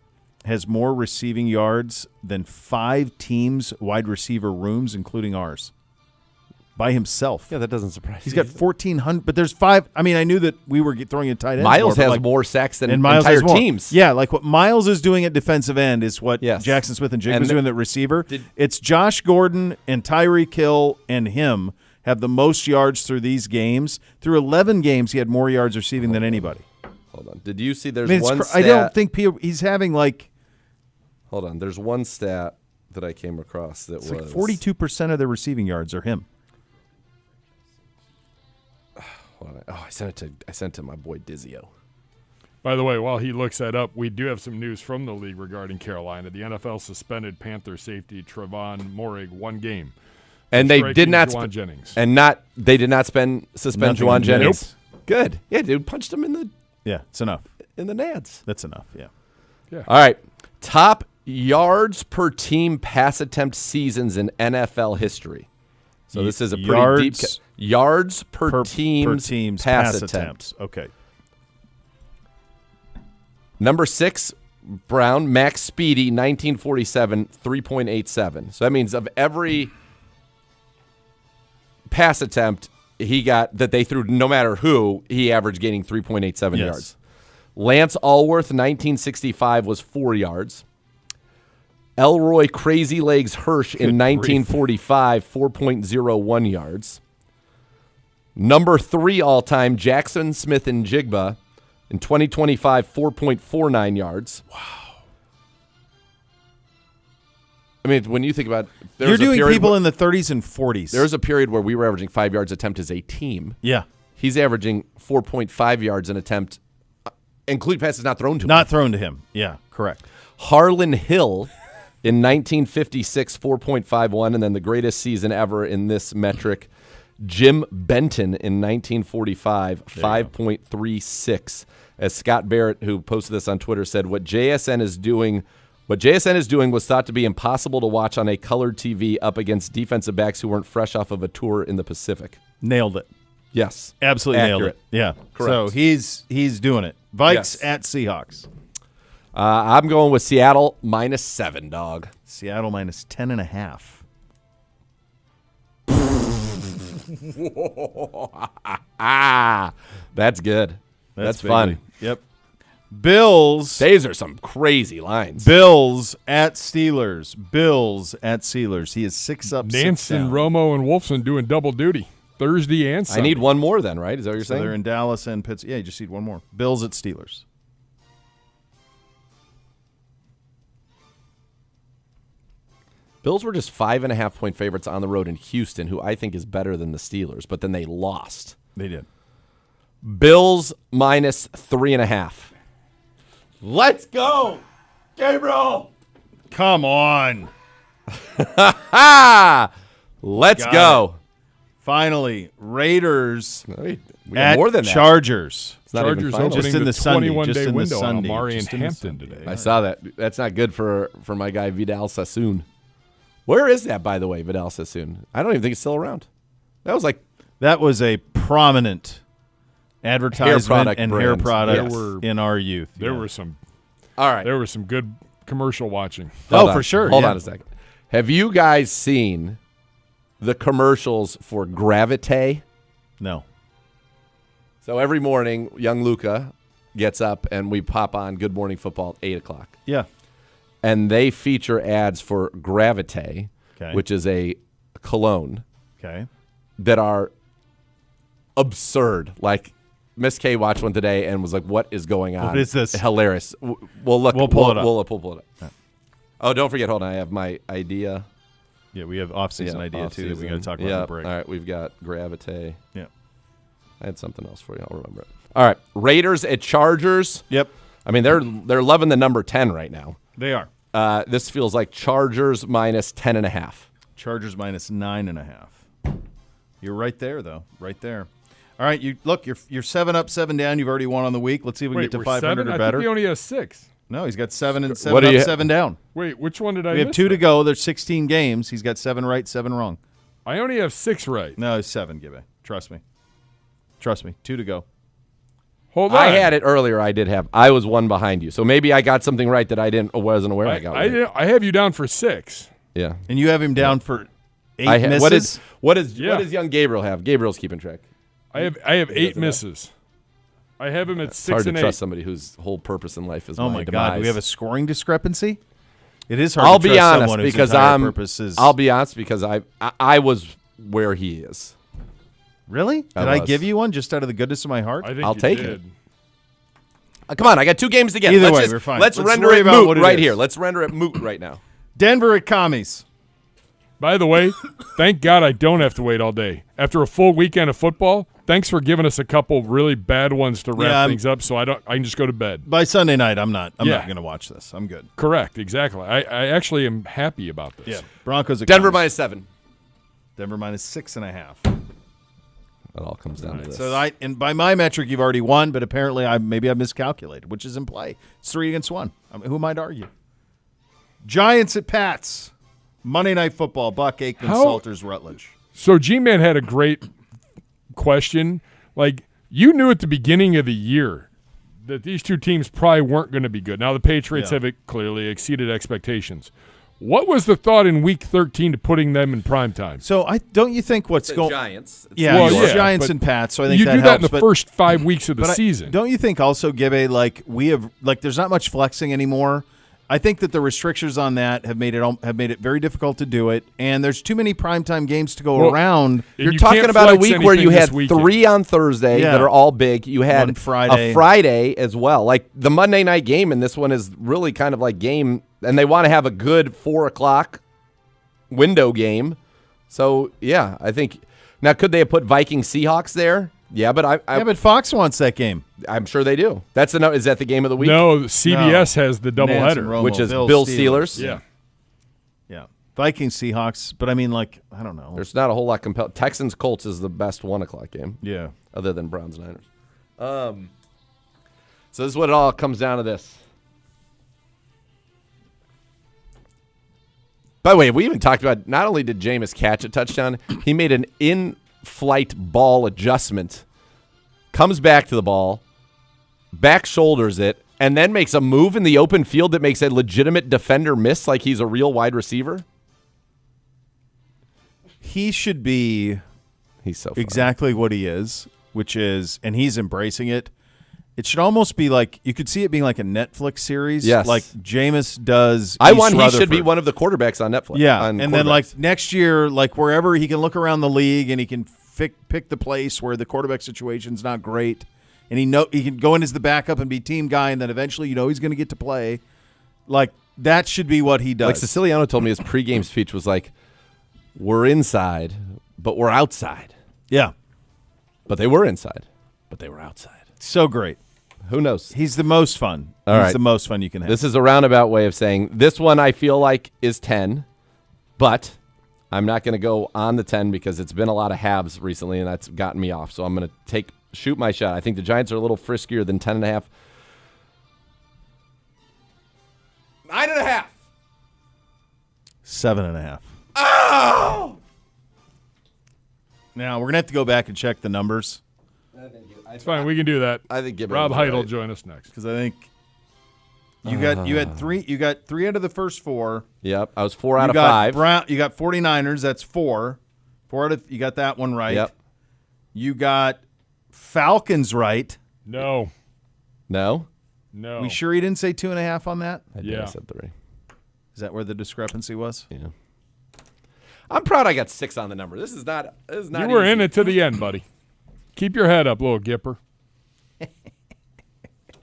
has more receiving yards than 5 teams' wide receiver rooms, including ours, by himself? Yeah, that doesn't surprise He's me. got 1,400, but there's 5. I mean, I knew that we were throwing in tight ends. Miles more, has but more sacks than and Miles entire has more. teams. Yeah, like what Miles is doing at defensive end is what Yes. Jackson Smith and Jigba And is doing at receiver. did- It's Josh Gordon and Tyreek Hill and him have the most yards through these games. Through 11 games, he had more yards receiving than anybody. Hold on. Did you see there's I mean, one I stat? don't think he's having like Hold on. There's one stat that I came across that it's was like 42% of their receiving yards are him. Hold on. Oh, I sent it to my boy Dizio. By the way, while he looks that up, we do have some news from the league regarding Carolina. The NFL suspended Panther safety Trevon Moehrig 1 game. And they striking did not Juwan Jennings. they did not suspend Nothing Juwan in Jennings. Nope. Good. Yeah, dude, punched him in the Yeah, it's enough. nads. That's enough. Yeah. All right. Top yards per team pass attempt seasons in NFL history. So this is a pretty deep yards per team's pass attempt. Okay. Number 6, Brown, Max Speedy, 1947, 3.87. So that means of every pass attempt he got that they threw, no matter who, he averaged gaining 3.87 Yes. yards. Lance Allworth, 1965, was 4 yards. Elroy Crazy Legs Hirsch in 1945, 4.01 yards. Number 3 all-time, Jackson Smith and Jigba in 2025, 4.49 yards. Wow. I mean, when you think about it, You're doing people in the 30s and 40s. There's a period where we were averaging 5 yards attempt as a team. Yeah. He's averaging 4.5 yards an attempt, including passes not thrown to him. Not thrown to him. Yeah, correct. Harlan Hill in 1956, 4.51, and then the greatest season ever in this metric, Jim Benton in 1945, 5.36. As Scott Barrett, who posted this on Twitter, said, what JSN is doing was thought to be impossible to watch on a colored TV up against defensive backs who weren't fresh off of a tour in the Pacific. Nailed it. Yes. Absolutely nailed Accurate. it. Yeah. Correct. So he's doing it. Vikes Yes. at Seahawks. I'm going with Seattle -7, dog. Seattle minus 10.5. That's good. That's big fun. money. Yep. Bills. These are some crazy lines. Bills at Steelers. Bills at Steelers. He is 6 up, 6 Nansen, down. Romo, and Wolfson doing double duty Thursday and Sunday. I need one more then, right? Is that what you're So saying? they're in Dallas and Pittsburgh. Yeah, you just need one more. Bills at Steelers. Bills were just 5.5-point favorites on the road in Houston, who I think is better than the Steelers, but then they lost. They did. Bills minus 3.5. Let's go, Gabriel. Come on. Let's Got go. Finally, Raiders We got at more than that. Chargers. It's not even Chargers final. opening Just in the the Sunday, 21-day just in the window on Sunday, Amari and just in the Hampton Sunday. today. I saw that. That's not good for my guy Vidal Sassoon. Where is that, by the way, Vidal Sassoon? I don't even think it's still around. That was a prominent advertisement product and brand. hair product Yes. in our youth. There Yeah. were some. all right. There was some good commercial watching. Hold on. for sure. Hold yeah. on a second. Have you guys seen the commercials for Gravite? No. So every morning, young Luca gets up and we pop on Good Morning Football at 8 o'clock. Yeah. And they feature ads for Gravite, Okay. which is a cologne, Okay. that are absurd. Like, Miss K watched one today and was like, what is going on? What is this? Hilarious. We'll look. We'll pull it up. We'll pull it up. Oh, don't forget, hold on. I have my idea. Yeah, we have off-season idea, too, that we got to talk about in the break. All right, we've got Gravite. Yeah. I had something else for you. I'll remember it. All right, Raiders at Chargers. Yep. I mean, they're loving the number 10 right now. They are. This feels like Chargers minus 10.5. Chargers minus 9.5. You're right there, though. Right there. All right, you're 7 up, 7 down. You've already won on the week. Let's see if we can Wait, get to we're 500 7? or I better. think we only have 6. No, he's got 7 and 7 What do up, you- 7 down. Wait, which one did I We have miss 2 to then? go. There's 16 games. He's got 7 right, 7 wrong. I only have 6 right. No, it's 7, Gibby. Trust me. 2 to go. Hold on. I had it earlier. I was one behind you. So maybe I got something right that I wasn't aware I got right. I have you down for 6. Yeah. And you have him down for 8 misses? What does Yeah. young Gabriel have? Gabriel's keeping track. I have 8 misses. I have him at It's 6 hard to and 8. trust somebody whose whole purpose in life is Oh, my my demise. God. Do we have a scoring discrepancy? It is hard I'll to be trust honest someone whose because entire purpose is... I'll be honest because I was where he is. Really? Did I I was. give you one just out of the goodness of my heart? I think I'll you take did. it. Come on, I got 2 games to get. Either let's way, just, we're fine. Let's Let's render worry it about what moot it right is. here. Let's render it moot right now. Denver at Commies. By the way, thank God I don't have to wait all day. After a full weekend of football, thanks for giving us a couple really bad ones to wrap Yeah, things up so I can just go to bed. By Sunday night, I'm not Yeah. going to watch this. I'm good. Correct, exactly. I actually am happy about this. Broncos at Denver Commies. minus 7. Denver minus 6.5. It all comes down to this. So and by my metric, you've already won, but apparently maybe I miscalculated, which is in play. It's 3 against 1. I mean, who am I to argue? Giants at Pats. Monday Night Football. Buck Aikman, Salters, Rutledge. So G-Man had a great question. Like, you knew at the beginning of the year that these two teams probably weren't going to be good. Now the Patriots have clearly exceeded expectations. What was the thought in Week 13 to putting them in prime time? So don't you think what's going? Giants. Yeah, Well, it's yeah, Giants but and Pats. So I think you that do helps. that in the but, first 5 weeks of the but season. don't you think also, Gibby, like there's not much flexing anymore. I think that the restrictions on that have made it very difficult to do it, and there's too many primetime games to go around. You're you talking can't about a flex week where you anything had this weekend. 3 on Thursday Yeah. that are all big. You had One Friday. a Friday as well. Like the Monday night game, and this one is really kind of like game, and they want to have a good 4 o'clock window game. So, yeah, I think – now, could they have put Vikings Seahawks there? Yeah, but but Fox wants that game. I'm sure they do. Is that the game of the week? No, CBS has the Nance and doubleheader. Romo, Which is Bills, Bills Steelers. Yeah. Yeah. Vikings, Seahawks, but I mean, like, I don't know. There's not a whole lot compelled. Texans Colts is the best 1 o'clock game. Yeah. Other than Browns Niners. So this is what it all comes down to this. By the way, we even talked about not only did Jameis catch a touchdown, he made an in-flight ball adjustment, comes back to the ball, back shoulders it, and then makes a move in the open field that makes a legitimate defender miss like he's a real wide receiver. He should be He's so funny. exactly what he is, which is, and he's embracing it. It should almost be like, you could see it being like a Netflix series. Yes. Like Jameis does. He East should be Rutherford. one of the quarterbacks on Netflix. Yeah, on and then like quarterbacks. next year, like wherever he can look around the league and he can pick the place where the quarterback situation's not great, and he can go in as the backup and be team guy, and then eventually he's going to get to play. Like, that should be what he does. Like Siciliano told me his pregame speech was like, we're inside, but we're outside. Yeah. But they were inside, but they were outside. So great. Who knows? He's the most fun. All He's right. the most fun you can have. This is a roundabout way of saying this one I feel like is 10, but I'm not going to go on the 10 because it's been a lot of halves recently, and that's gotten me off. So I'm going to shoot my shot. I think the Giants are a little friskier than 10.5. 9.5. 7.5. Oh! Now, we're going to have to go back and check the numbers. It's fine. We can do that. I think Rob Hite will join us next. Because I think you got three out of the first four. Yep, I was 4 out You of got 5. You got 49ers. That's 4. You got that one right. Yep. You got Falcons right. No. No? We sure he didn't say 2.5 on that? I did. Yeah. I said 3. Is that where the discrepancy was? Yeah. I'm proud I got 6 on the number. This is not You were easy. in it to the end, buddy. Keep your head up, little Gipper.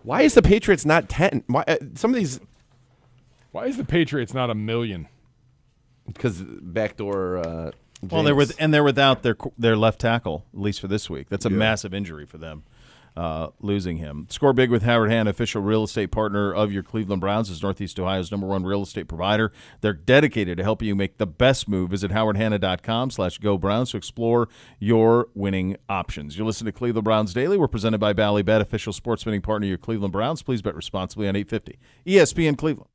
Why is the Patriots not 10? Why, some of these Why is the Patriots not 1 million? because backdoor Well, they're without their left tackle, at least for this week. That's a massive injury for them, losing him. Score big with Howard Hanna, official real estate partner of your Cleveland Browns, is Northeast Ohio's #1 real estate provider. They're dedicated to helping you make the best move. Visit howardhanna.com/GoBrowns to explore your winning options. You listen to Cleveland Browns Daily. We're presented by Bally Bet, official sports betting partner of your Cleveland Browns. Please bet responsibly on 850 ESPN Cleveland.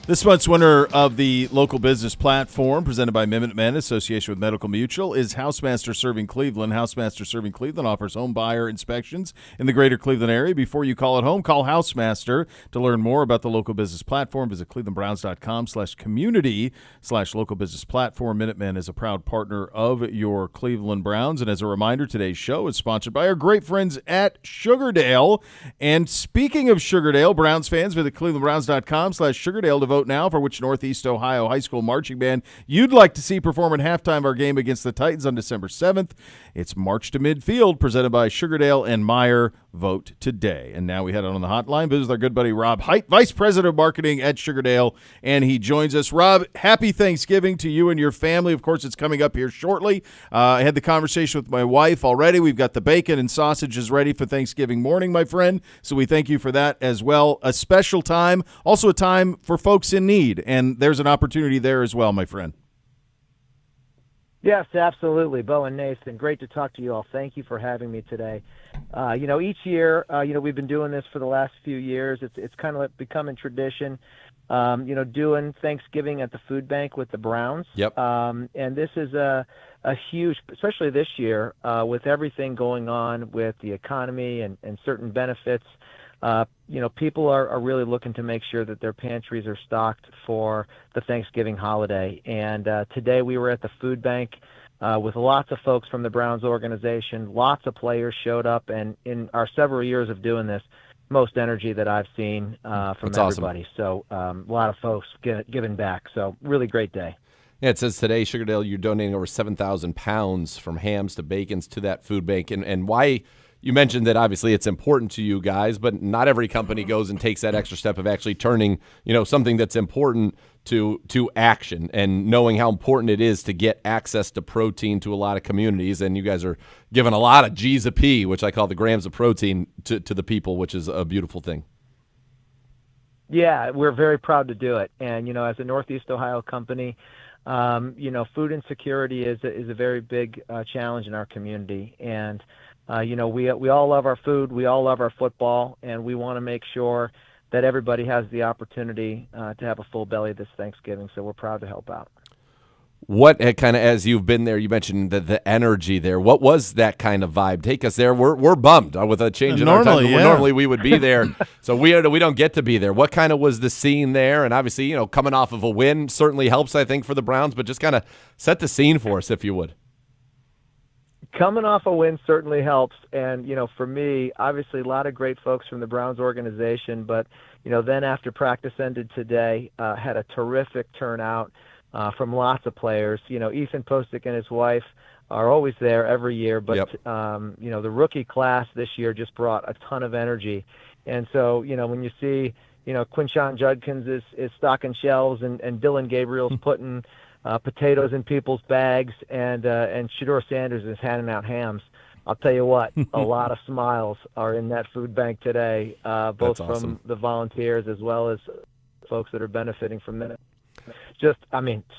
This month's winner of the local business platform presented by Minutemen, association with Medical Mutual, is Housemaster Serving Cleveland. Housemaster Serving Cleveland offers home buyer inspections in the greater Cleveland area. Before you call it home, call Housemaster. To learn more about the local business platform, visit clevelandbrowns.com/community/local business platform. Minutemen is a proud partner of your Cleveland Browns. And as a reminder, today's show is sponsored by our great friends at Sugardale. And speaking of Sugardale, Browns fans, visit clevelandbrowns.com/Sugardale to vote now for which Northeast Ohio high school marching band you'd like to see perform at halftime of our game against the Titans on December 7th. It's March to Midfield, presented by Sugardale and Meyer. Vote today. And now we head on the hotline. Visit with our good buddy Rob Hite, Vice President of Marketing at Sugardale, and he joins us. Rob, happy Thanksgiving to you and your family. Of course, it's coming up here shortly. I had the conversation with my wife already. We've got the bacon and sausages ready for Thanksgiving morning, my friend, so we thank you for that as well. A special time, also a time for folks in need, and there's an opportunity there as well, my friend. Yes, absolutely. Bo and Nathan, great to talk to you all. Thank you for having me today. Each year, we've been doing this for the last few years. It's kind of becoming tradition, doing Thanksgiving at the food bank with the Browns. Yep. And this is a huge, especially this year, with everything going on with the economy and certain benefits. People are really looking to make sure that their pantries are stocked for the Thanksgiving holiday. And today we were at the food bank with lots of folks from the Browns organization. Lots of players showed up, and in our several years of doing this, most energy that I've seen from That's everybody. awesome. So a lot of folks giving back. So really great day. Yeah, it says today, Sugardale, you're donating over 7,000 pounds from hams to bacons to that food bank. And why? You mentioned that obviously it's important to you guys, but not every company goes and takes that extra step of actually turning, something that's important to action, and knowing how important it is to get access to protein to a lot of communities. And you guys are giving a lot of G's of P, which I call the grams of protein, to the people, which is a beautiful thing. Yeah, we're very proud to do it. And, as a Northeast Ohio company, food insecurity is a very big challenge in our community. And we all love our food, we all love our football, and we want to make sure that everybody has the opportunity to have a full belly this Thanksgiving. So we're proud to help out. What kind of, as you've been there, you mentioned the energy there. What was that kind of vibe? Take us there. We're bummed with a change in our time. Yeah. Normally we would be there, so we don't get to be there. What kind of was the scene there? And obviously, coming off of a win certainly helps, I think, for the Browns. But just kind of set the scene for us, if you would. Coming off a win certainly helps. And, for me, obviously a lot of great folks from the Browns organization. But, then after practice ended today, had a terrific turnout from lots of players. Ethan Postic and his wife are always there every year. But, Yep. The rookie class this year just brought a ton of energy. And so, when you see, Quinshon Judkins is stocking shelves and Dylan Gabriel's putting potatoes in people's bags, and Shedeur Sanders is handing out hams. I'll tell you what, a lot of smiles are in that food bank today, both That's awesome. from the volunteers as well as folks that are benefiting from it.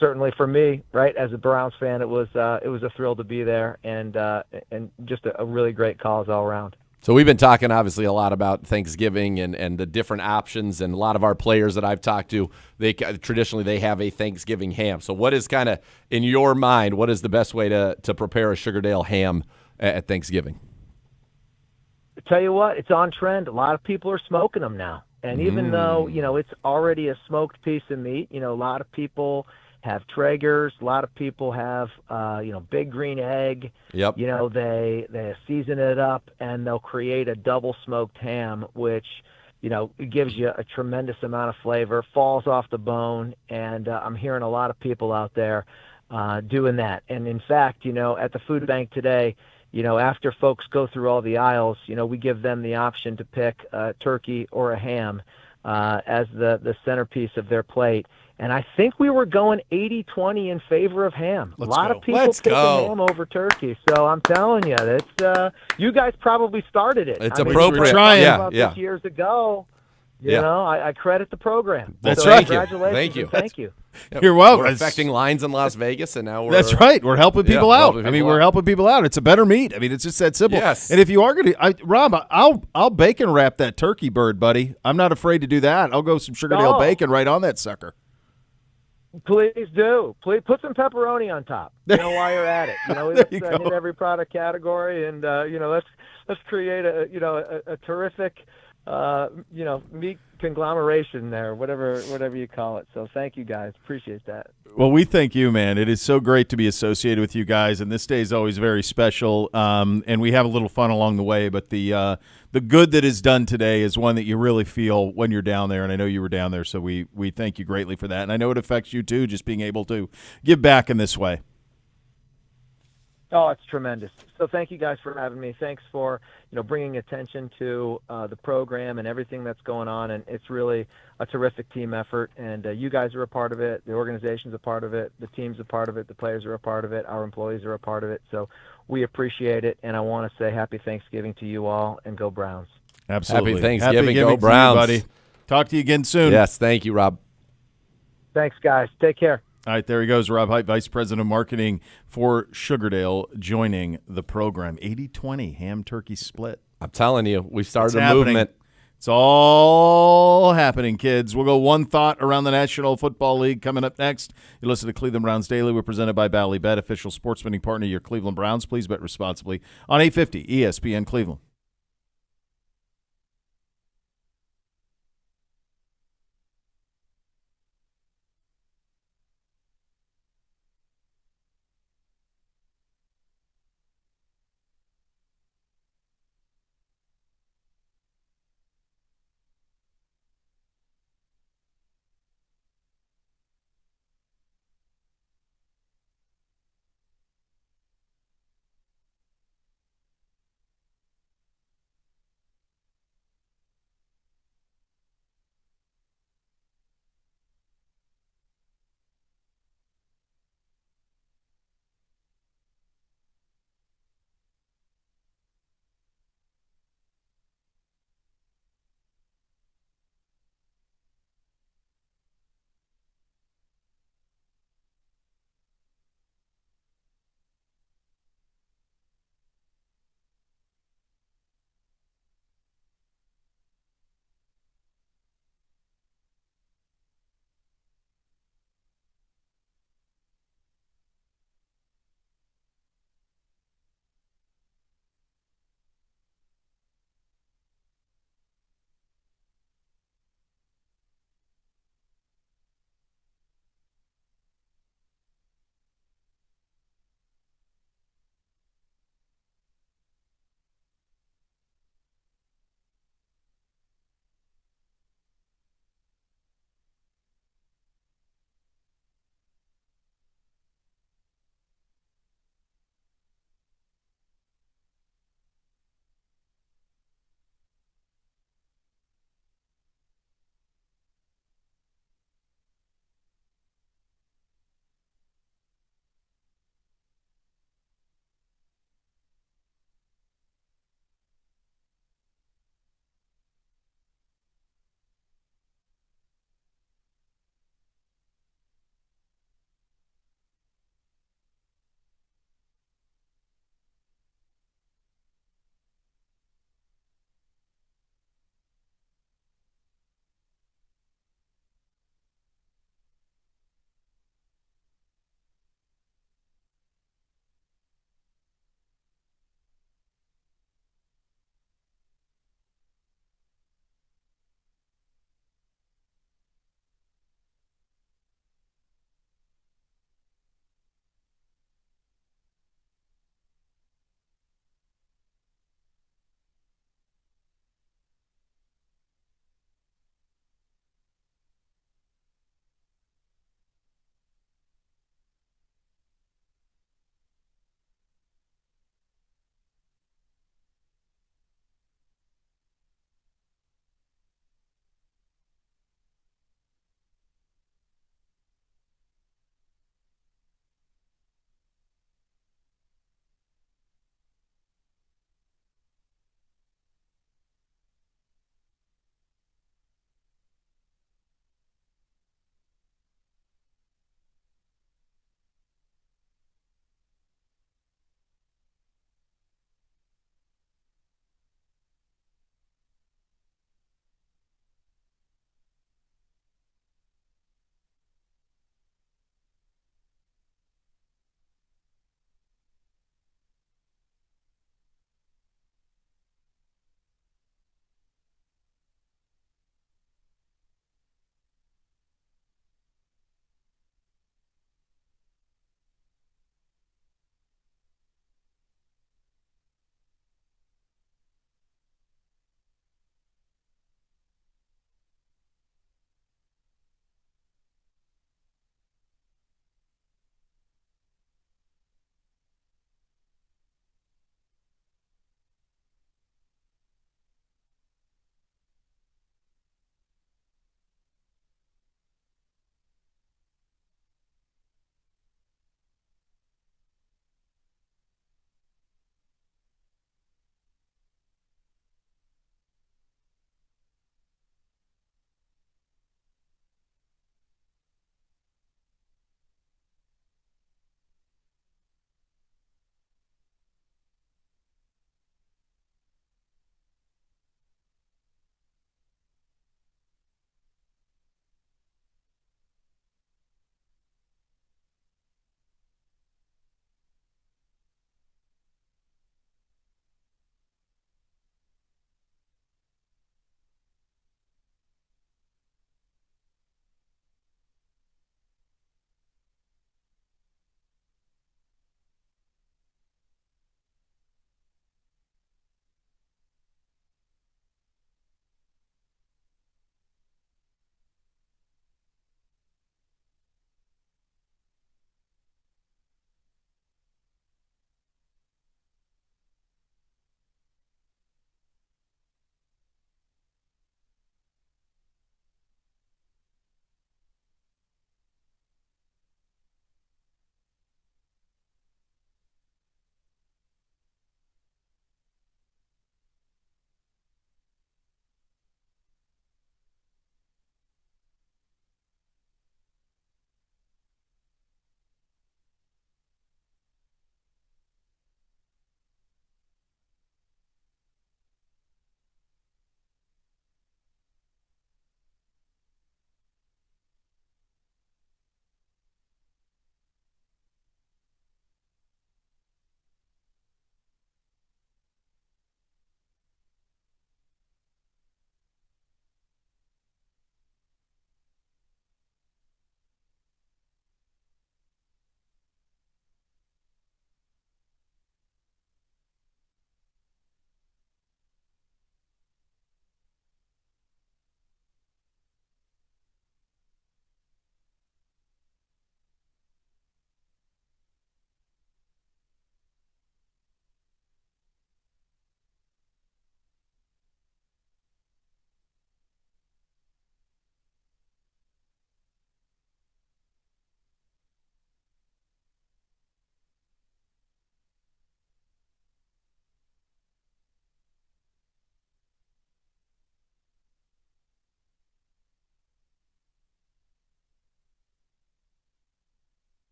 Certainly for me, right, as a Browns fan, it was a thrill to be there, and just a really great cause all around. So we've been talking, obviously, a lot about Thanksgiving and the different options, and a lot of our players that I've talked to, traditionally they have a Thanksgiving ham. So what is kind of, in your mind, what is the best way to prepare a Sugardale ham at Thanksgiving? Tell you what, it's on trend. A lot of people are smoking them now. And even though, it's already a smoked piece of meat, a lot of people have Traegers. A lot of people have, Big Green Egg. Yep. They season it up and they'll create a double smoked ham, which, it gives you a tremendous amount of flavor, falls off the bone. And I'm hearing a lot of people out there doing that. And in fact, at the food bank today, after folks go through all the aisles, we give them the option to pick a turkey or a ham as the centerpiece of their plate. And I think we were going 80-20 in favor of ham. A lot of people picking ham over turkey. So I'm telling you, you guys probably started it. It's appropriate. Trying. About this years ago. You know, I credit the program. That's so right. Congratulations. Thank you. And thank you. You're welcome. We're affecting lines in Las Vegas, and now we're. That's right. We're helping people out. helping I mean, people we're out. helping people out. It's a better meat. I mean, it's just that simple. Yes. And if you are going to, Rob, I'll bacon wrap that turkey bird, buddy. I'm not afraid to do that. I'll go some Sugardale bacon right on that sucker. Please do. Please put some pepperoni on top. While you're at it. Let's hit every product category, and let's create a terrific meat conglomeration there, whatever you call it. So thank you guys. Appreciate that. Well, we thank you, man. It is so great to be associated with you guys, and this day is always very special. And we have a little fun along the way, but the good that is done today is one that you really feel when you're down there, and I know you were down there, so we thank you greatly for that. And I know it affects you too, just being able to give back in this way. Oh, it's tremendous. So thank you guys for having me. Thanks for, bringing attention to the program and everything that's going on. And it's really a terrific team effort. And you guys are a part of it. The organization's a part of it. The team's a part of it. The players are a part of it. Our employees are a part of it. So we appreciate it. And I want to say happy Thanksgiving to you all, and go Browns. Absolutely. Happy Thanksgiving. Go to you, Browns. buddy. Talk to you again soon. Yes, thank you, Rob. Thanks, guys. Take care. All right, there he goes, Rob Hite, Vice President of Marketing for Sugardale, joining the program. 80-20 ham turkey split. I'm telling you, we started It's a happening. movement. It's all happening, kids. We'll go one thought around the National Football League coming up next. You listen to Cleveland Browns Daily. We're presented by Bally Bet, official sports betting partner of your Cleveland Browns. Please bet responsibly on 850 ESPN Cleveland.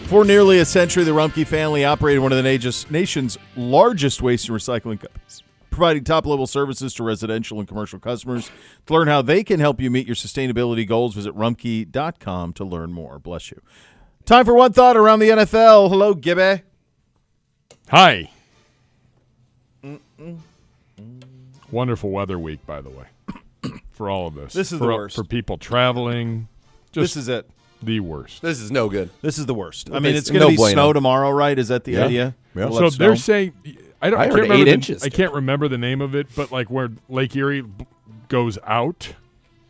For nearly a century, the Rumpke family operated one of the nation's largest waste and recycling companies, providing top-level services to residential and commercial customers. To learn how they can help you meet your sustainability goals, visit rumpke.com to learn more. Bless you. Time for One Thought around the NFL. Hello, Gibby. Hi. Wonderful weather week, by the way, for all of this. This is the worst. For people traveling. This is it. The worst. This is no good. This is the worst. I Okay, mean, it's no going to be bueno. snow tomorrow, right? Is that the idea? Yeah. We'll So have they're snow? saying, I I can't heard remember 8 the- inches. I can't remember the name of it, but like where Lake Erie goes out,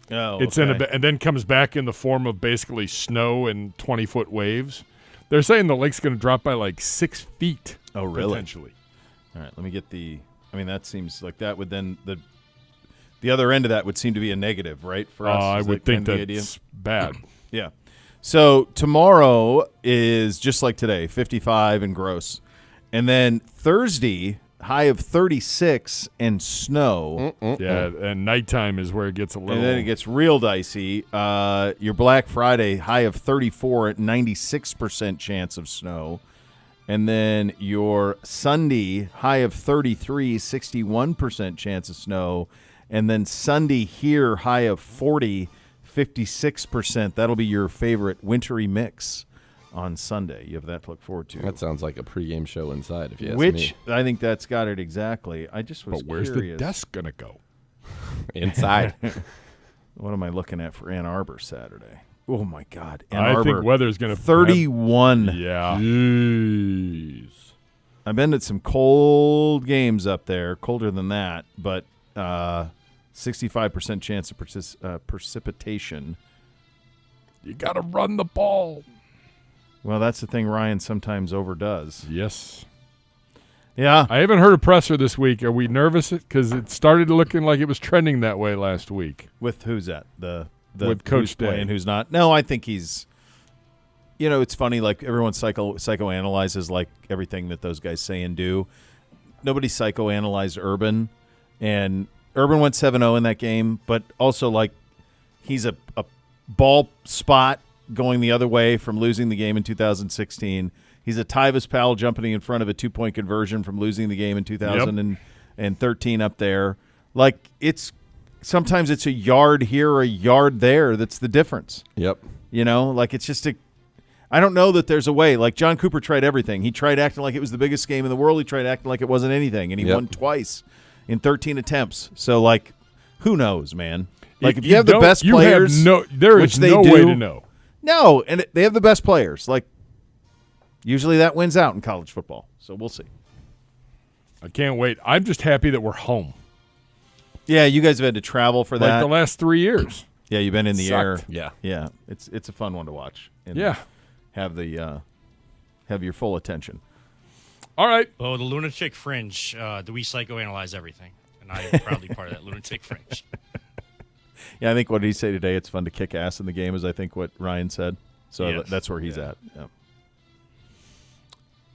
Oh, it's okay. in and then comes back in the form of basically snow and 20-foot waves. They're saying the lake's going to drop by like 6 feet. Oh, really? Potentially. All right, let me get the. I mean, that seems like that would then the other end of that would seem to be a negative, right? For us, I Is would that think kind of the idea? that's bad. Yeah. So tomorrow is just like today, 55 and gross, and then Thursday high of 36 and snow, Yeah, and nighttime is where it gets a little. and then it gets real dicey. Your Black Friday high of 34 at 96% chance of snow. And then your Sunday, high of 33, 61% chance of snow. And then Sunday here, high of 40, 56%. That'll be your favorite wintry mix on Sunday. You have that to look forward to. That sounds like a pregame show inside, if you ask Which, me. I think that's got it exactly. I just was But where's curious. the desk going to go? Inside. What am I looking at for Ann Arbor Saturday? Oh, my God. Ann I Arbor, think weather's going to 31. Yeah. Jeez. I've been at some cold games up there, colder than that, but 65% chance of precipitation. You got to run the ball. Well, that's the thing Ryan sometimes overdoes. Yes. Yeah. I haven't heard a presser this week. Are we nervous? Because it started looking like it was trending that way last week. With who's that? The With Coach who's playing, Day. who's not? No, I think he's. You know, it's funny. Like everyone psychoanalyzes like everything that those guys say and do. Nobody psychoanalyzed Urban, and Urban went 7-0 in that game. But also, like, he's a ball spot going the other way from losing the game in 2016. He's a Tyvis Powell jumping in front of a 2-point conversion from losing the game in 2013 up there. Like, sometimes it's a yard here or a yard there that's the difference. Yep. You know, like it's just I don't know that there's a way. Like John Cooper tried everything. He tried acting like it was the biggest game in the world. He tried acting like it wasn't anything, and he won twice in 13 attempts. So, like, who knows, man? Like, if you have the best players, there which is they no do, way to know. No, and they have the best players. Like, usually that wins out in college football. So we'll see. I can't wait. I'm just happy that we're home. Yeah, you guys have had to travel for Like that. the last 3 years. Yeah, you've been in the air. Sucked. Yeah. Yeah, it's a fun one to watch. And Yeah. have your full attention. All right. Oh, the Lunatic Fringe. Do we psychoanalyze everything? And I am proudly part of that Lunatic Fringe. Yeah, I think what did he say today? It's fun to kick ass in the game, is I think what Ryan said. So Yes. that's where he's at. Yeah.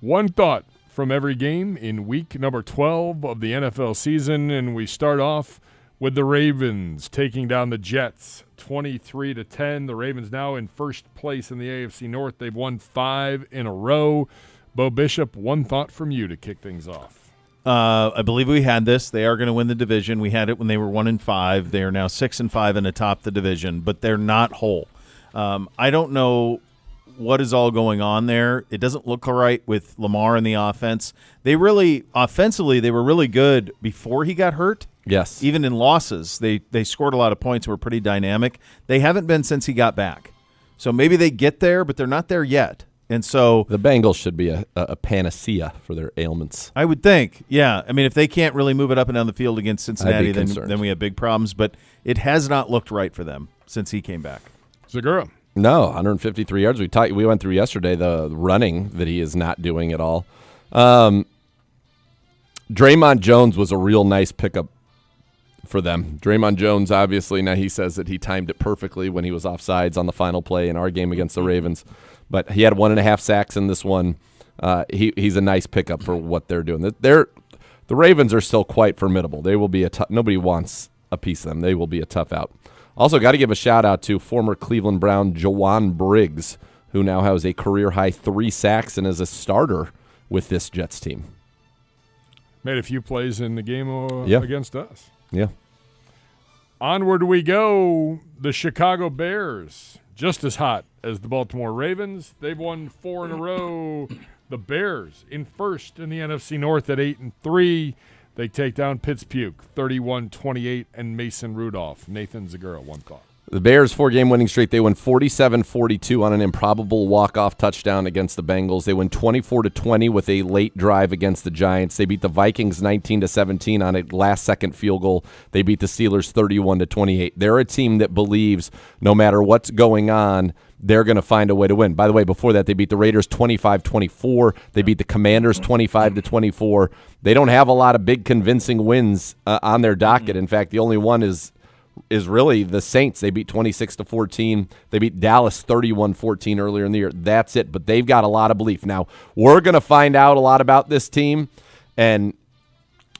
One thought from every game in week number 12 of the NFL season, and we start off with the Ravens taking down the Jets 23-10. The Ravens now in first place in the AFC North. They've won 5 in a row. Bo Bishop, one thought from you to kick things off. I believe we had this. They are going to win the division. We had it when they were 1-5. They are now 6-5 and atop the division, but they're not whole. I don't know what is all going on there. It doesn't look all right with Lamar in the offense. Offensively, they were really good before he got hurt. Yes. Even in losses, they scored a lot of points, were pretty dynamic. They haven't been since he got back. So maybe they get there, but they're not there yet. And so The Bengals should be a panacea for their ailments. I would think, yeah. I mean, if they can't really move it up and down the field against Cincinnati, concerned. then we have big problems. But it has not looked right for them since he came back. Zagura. No, 153 yards. We went through yesterday the running that he is not doing at all. Draymond Jones was a real nice pickup for them. Draymond Jones, obviously, now he says that he timed it perfectly when he was offsides on the final play in our game against the Ravens. But he had 1.5 sacks in this one. He's a nice pickup for what they're doing. The Ravens are still quite formidable. They will be nobody wants a piece of them. They will be a tough out. Also, got to give a shout out to former Cleveland Brown Jawan Briggs, who now has a career-high 3 sacks and is a starter with this Jets team. Made a few plays in the game against us. Yeah. Onward we go. The Chicago Bears, just as hot as the Baltimore Ravens. They've won 4 in a row. The Bears in first in the NFC North at 8-3. They take down Pittsburgh 31-28 and Mason Rudolph. Nathan Zagura, one thought. The Bears' 4-game winning streak, they win 47-42 on an improbable walk-off touchdown against the Bengals. They win 24-20 with a late drive against the Giants. They beat the Vikings 19-17 on a last-second field goal. They beat the Steelers 31-28. They're a team that believes no matter what's going on, they're going to find a way to win. By the way, before that, they beat the Raiders 25-24. They beat the Commanders 25-24. They don't have a lot of big convincing wins on their docket. In fact, the only one is really the Saints. They beat 26-14. They beat Dallas 31-14 earlier in the year. That's it, but they've got a lot of belief. Now, we're going to find out a lot about this team, and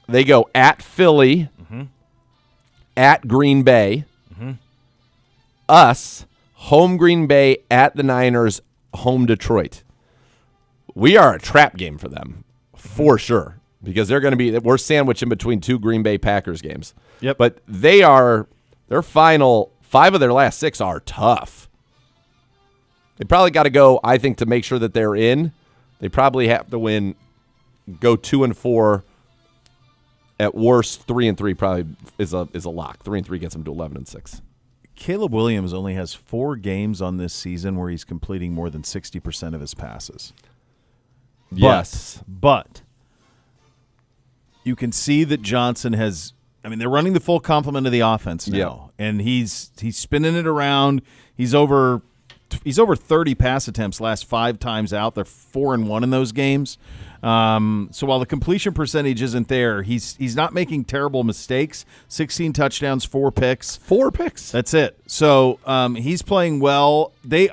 they go at Philly, at Green Bay, us, home Green Bay, at the Niners, home Detroit. We are a trap game for them, for sure, because we're sandwiched in between 2 Green Bay Packers games. Yep. But their final 5 of their last 6 are tough. They probably got to go, I think, to make sure that they're in. They probably have to go 2-4. At worst, 3-3 probably is a lock. 3-3 gets them to 11-6. Caleb Williams only has 4 games on this season where he's completing more than 60% of his passes. Yes. But you can see that Johnson has – I mean, they're running the full complement of the offense now, and he's spinning it around. He's over 30 pass attempts last 5 times out. They're 4-1 in those games. So while the completion percentage isn't there, he's not making terrible mistakes. 16 touchdowns, 4 picks. 4 picks. That's it. So he's playing well. They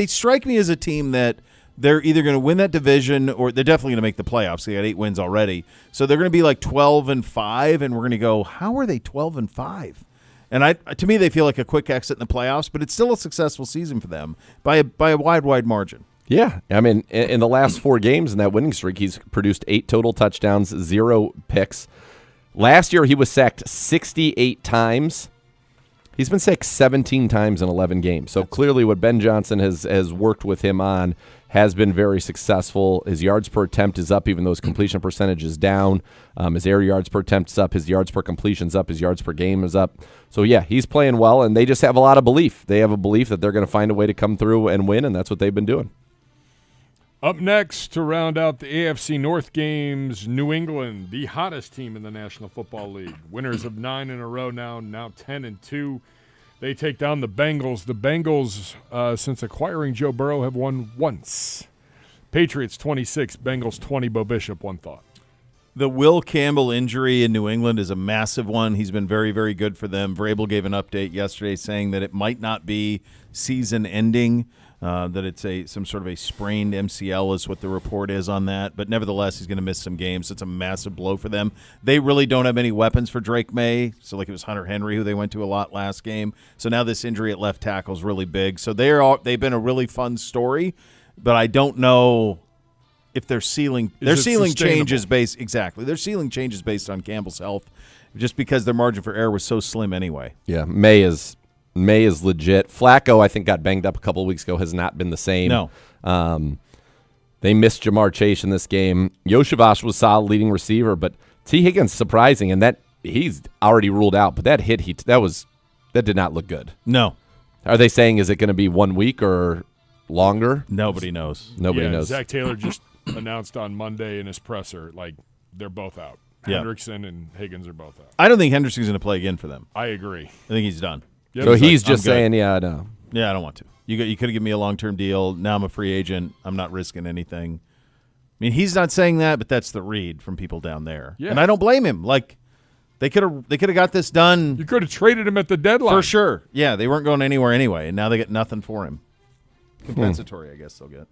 strike me as a team that they're either going to win that division or they're definitely going to make the playoffs. They got 8 wins already. So they're going to be like 12-5, and we're going to go, how are they 12-5? And to me, they feel like a quick exit in the playoffs, but it's still a successful season for them by a wide margin. Yeah. I mean, in the last 4 games in that winning streak, he's produced 8 total touchdowns, 0 picks. Last year, he was sacked 68 times. He's been sacked 17 times in 11 games. So clearly what Ben Johnson has worked with him on has been very successful. His yards per attempt is up, even though his completion percentage is down. His air yards per attempt is up. His yards per completion is up. His yards per game is up. So, yeah, he's playing well, and they just have a lot of belief. They have a belief that they're going to find a way to come through and win, and that's what they've been doing. Up next to round out the AFC North games, New England, the hottest team in the National Football League. Winners of 9 in a row now 10-2. They take down the Bengals. The Bengals, since acquiring Joe Burrow, have won once. Patriots 26, Bengals 20. Bo Bishop, one thought. The Will Campbell injury in New England is a massive one. He's been very, very good for them. Vrabel gave an update yesterday saying that it might not be season-ending, that it's some sort of a sprained MCL is what the report is on that. But nevertheless, he's going to miss some games. It's a massive blow for them. They really don't have any weapons for Drake May. So like it was Hunter Henry, who they went to a lot last game. So now this injury at left tackle is really big. So they've been a really fun story, but I don't know if their ceiling changes based on Campbell's health, just because their margin for error was so slim anyway. Yeah, May is legit. Flacco, I think, got banged up a couple of weeks ago, has not been the same. No. They missed Jamar Chase in this game. Yoshivas was solid leading receiver, but T. Higgins surprising, and that he's already ruled out. But that hit, that did not look good. No. Are they saying, is it going to be 1 week or longer? Nobody knows. Nobody knows. Zach Taylor just announced on Monday in his presser, like, they're both out. Yeah. Hendrickson and Higgins are both out. I don't think Hendrickson's going to play again for them. I agree. I think he's done. Yep. So he's like, just saying, yeah, no. Yeah, I don't want to. You could have given me a long-term deal. Now I'm a free agent. I'm not risking anything. I mean, he's not saying that, but that's the read from people down there. Yeah. And I don't blame him. Like, they could have got this done. You could have traded him at the deadline. For sure. Yeah, they weren't going anywhere anyway, and now they get nothing for him. Compensatory, I guess they'll get.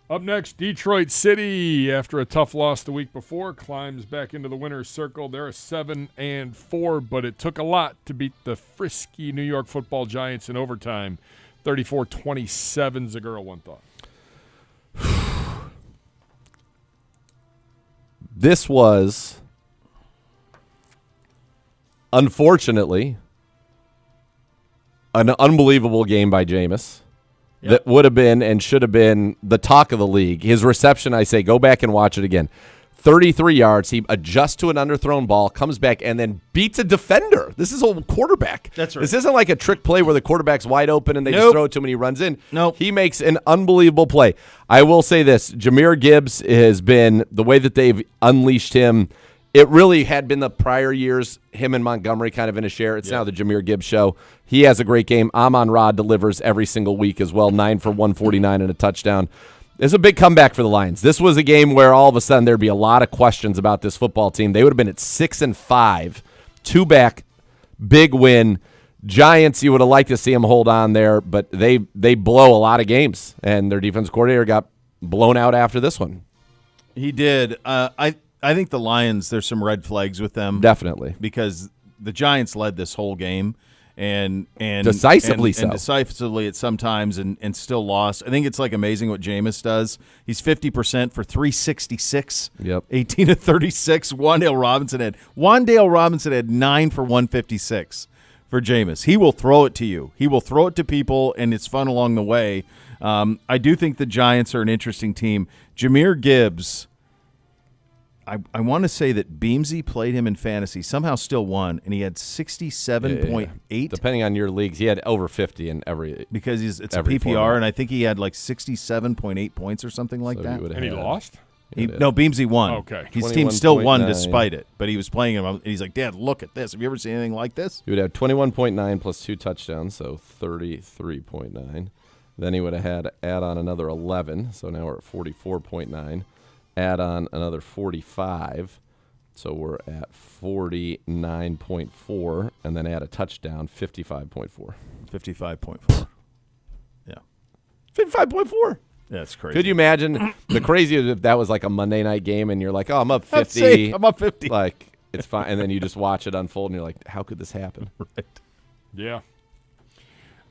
Up next, Detroit City, after a tough loss the week before, climbs back into the winner's circle. They're a 7-4, but it took a lot to beat the frisky New York Football Giants in overtime, 34-27, Zagura, one thought. This was, unfortunately, an unbelievable game by Jameis. That would have been and should have been the talk of the league. His reception, I say, go back and watch it again. 33 yards. He adjusts to an underthrown ball, comes back, and then beats a defender. This is a quarterback. That's right. This isn't like a trick play where the quarterback's wide open and they just throw it to him and he runs in. Nope. He makes an unbelievable play. I will say this. Jahmyr Gibbs has been, the way that they've unleashed him, it really had been the prior years, him and Montgomery kind of in a share. It's now the Jahmyr Gibbs show. He has a great game. Amon-Ra delivers every single week as well, 9 for 149 and a touchdown. It's a big comeback for the Lions. This was a game where all of a sudden there'd be a lot of questions about this football team. They would have been at 6-5, 2-back, big win. Giants, you would have liked to see them hold on there, but they blow a lot of games, and their defense coordinator got blown out after this one. He did. I think the Lions, there's some red flags with them. Definitely. Because the Giants led this whole game and decisively so. And decisively at some times and still lost. I think it's like amazing what Jameis does. He's 50% for 366. Yep. 18 of 36. Wandale Robinson had 9 for 156 for Jameis. He will throw it to you. He will throw it to people, and it's fun along the way. I do think the Giants are an interesting team. Jahmyr Gibbs, I want to say that Beamsy played him in fantasy, somehow still won, and he had 67.8. Depending on your leagues, he had over 50 in every. Because it's a every PPR, format. and I think he had like 67.8 points or something like that. And he lost? No, Beamsy won. Okay. His team still won 21.9. despite it, but he was playing him, and he's like, Dad, look at this. Have you ever seen anything like this? He would have 21.9 plus 2 touchdowns, so 33.9. Then he would have had add on another 11, so now we're at 44.9. Add on another 45, so we're at 49.4, and then add a touchdown, 55.4. 55.4. Yeah. 55.4. That's crazy. Could you imagine the craziest if that was like a Monday night game and you're like, oh, I'm up 50. That's safe. I'm up 50. Like, it's fine. And then you just watch it unfold and you're like, how could this happen? Right. Yeah.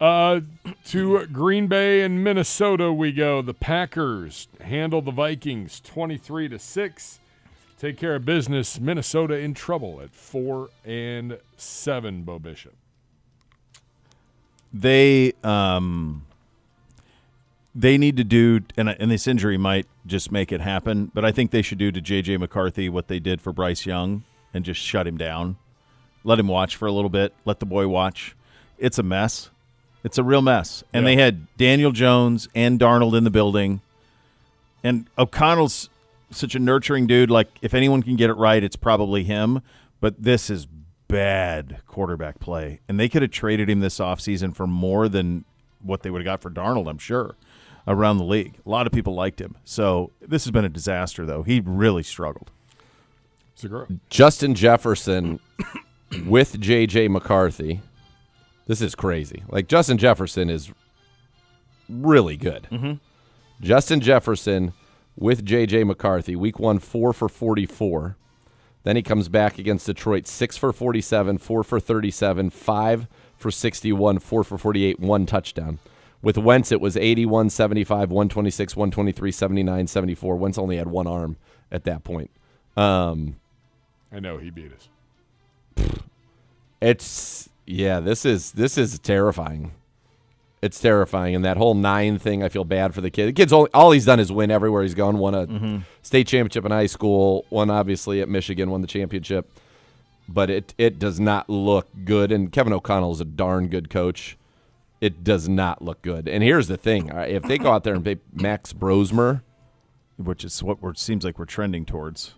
To Green Bay and Minnesota we go. The Packers handle the Vikings 23-6. Take care of business. Minnesota in trouble at 4-7. Bo Bishop. They need to do, and this injury might just make it happen, but I think they should do to J.J. McCarthy what they did for Bryce Young and just shut him down. Let him watch for a little bit. Let the boy watch. It's a mess. It's a real mess. And they had Daniel Jones and Darnold in the building. And O'Connell's such a nurturing dude. Like, if anyone can get it right, it's probably him. But this is bad quarterback play. And they could have traded him this offseason for more than what they would have got for Darnold, I'm sure, around the league. A lot of people liked him. So this has been a disaster, though. He really struggled. Justin Jefferson with J.J. McCarthy. This is crazy. Like, Justin Jefferson is really good. Mm-hmm. Justin Jefferson with J.J. McCarthy, week 1, 4 for 44. Then he comes back against Detroit, 6 for 47, 4 for 37, 5 for 61, 4 for 48, 1 touchdown. With Wentz, it was 81, 75, 126, 123, 79, 74. Wentz only had one arm at that point. I know he beat us. This is terrifying. It's terrifying. And that whole 9 thing, I feel bad for the kid. The kid's all he's done is win everywhere he's gone. Won a state championship in high school. Won, obviously, at Michigan. Won the championship. But it does not look good. And Kevin O'Connell is a darn good coach. It does not look good. And here's the thing. If they go out there and pay Max Brosmer, Which is what seems like we're trending towards.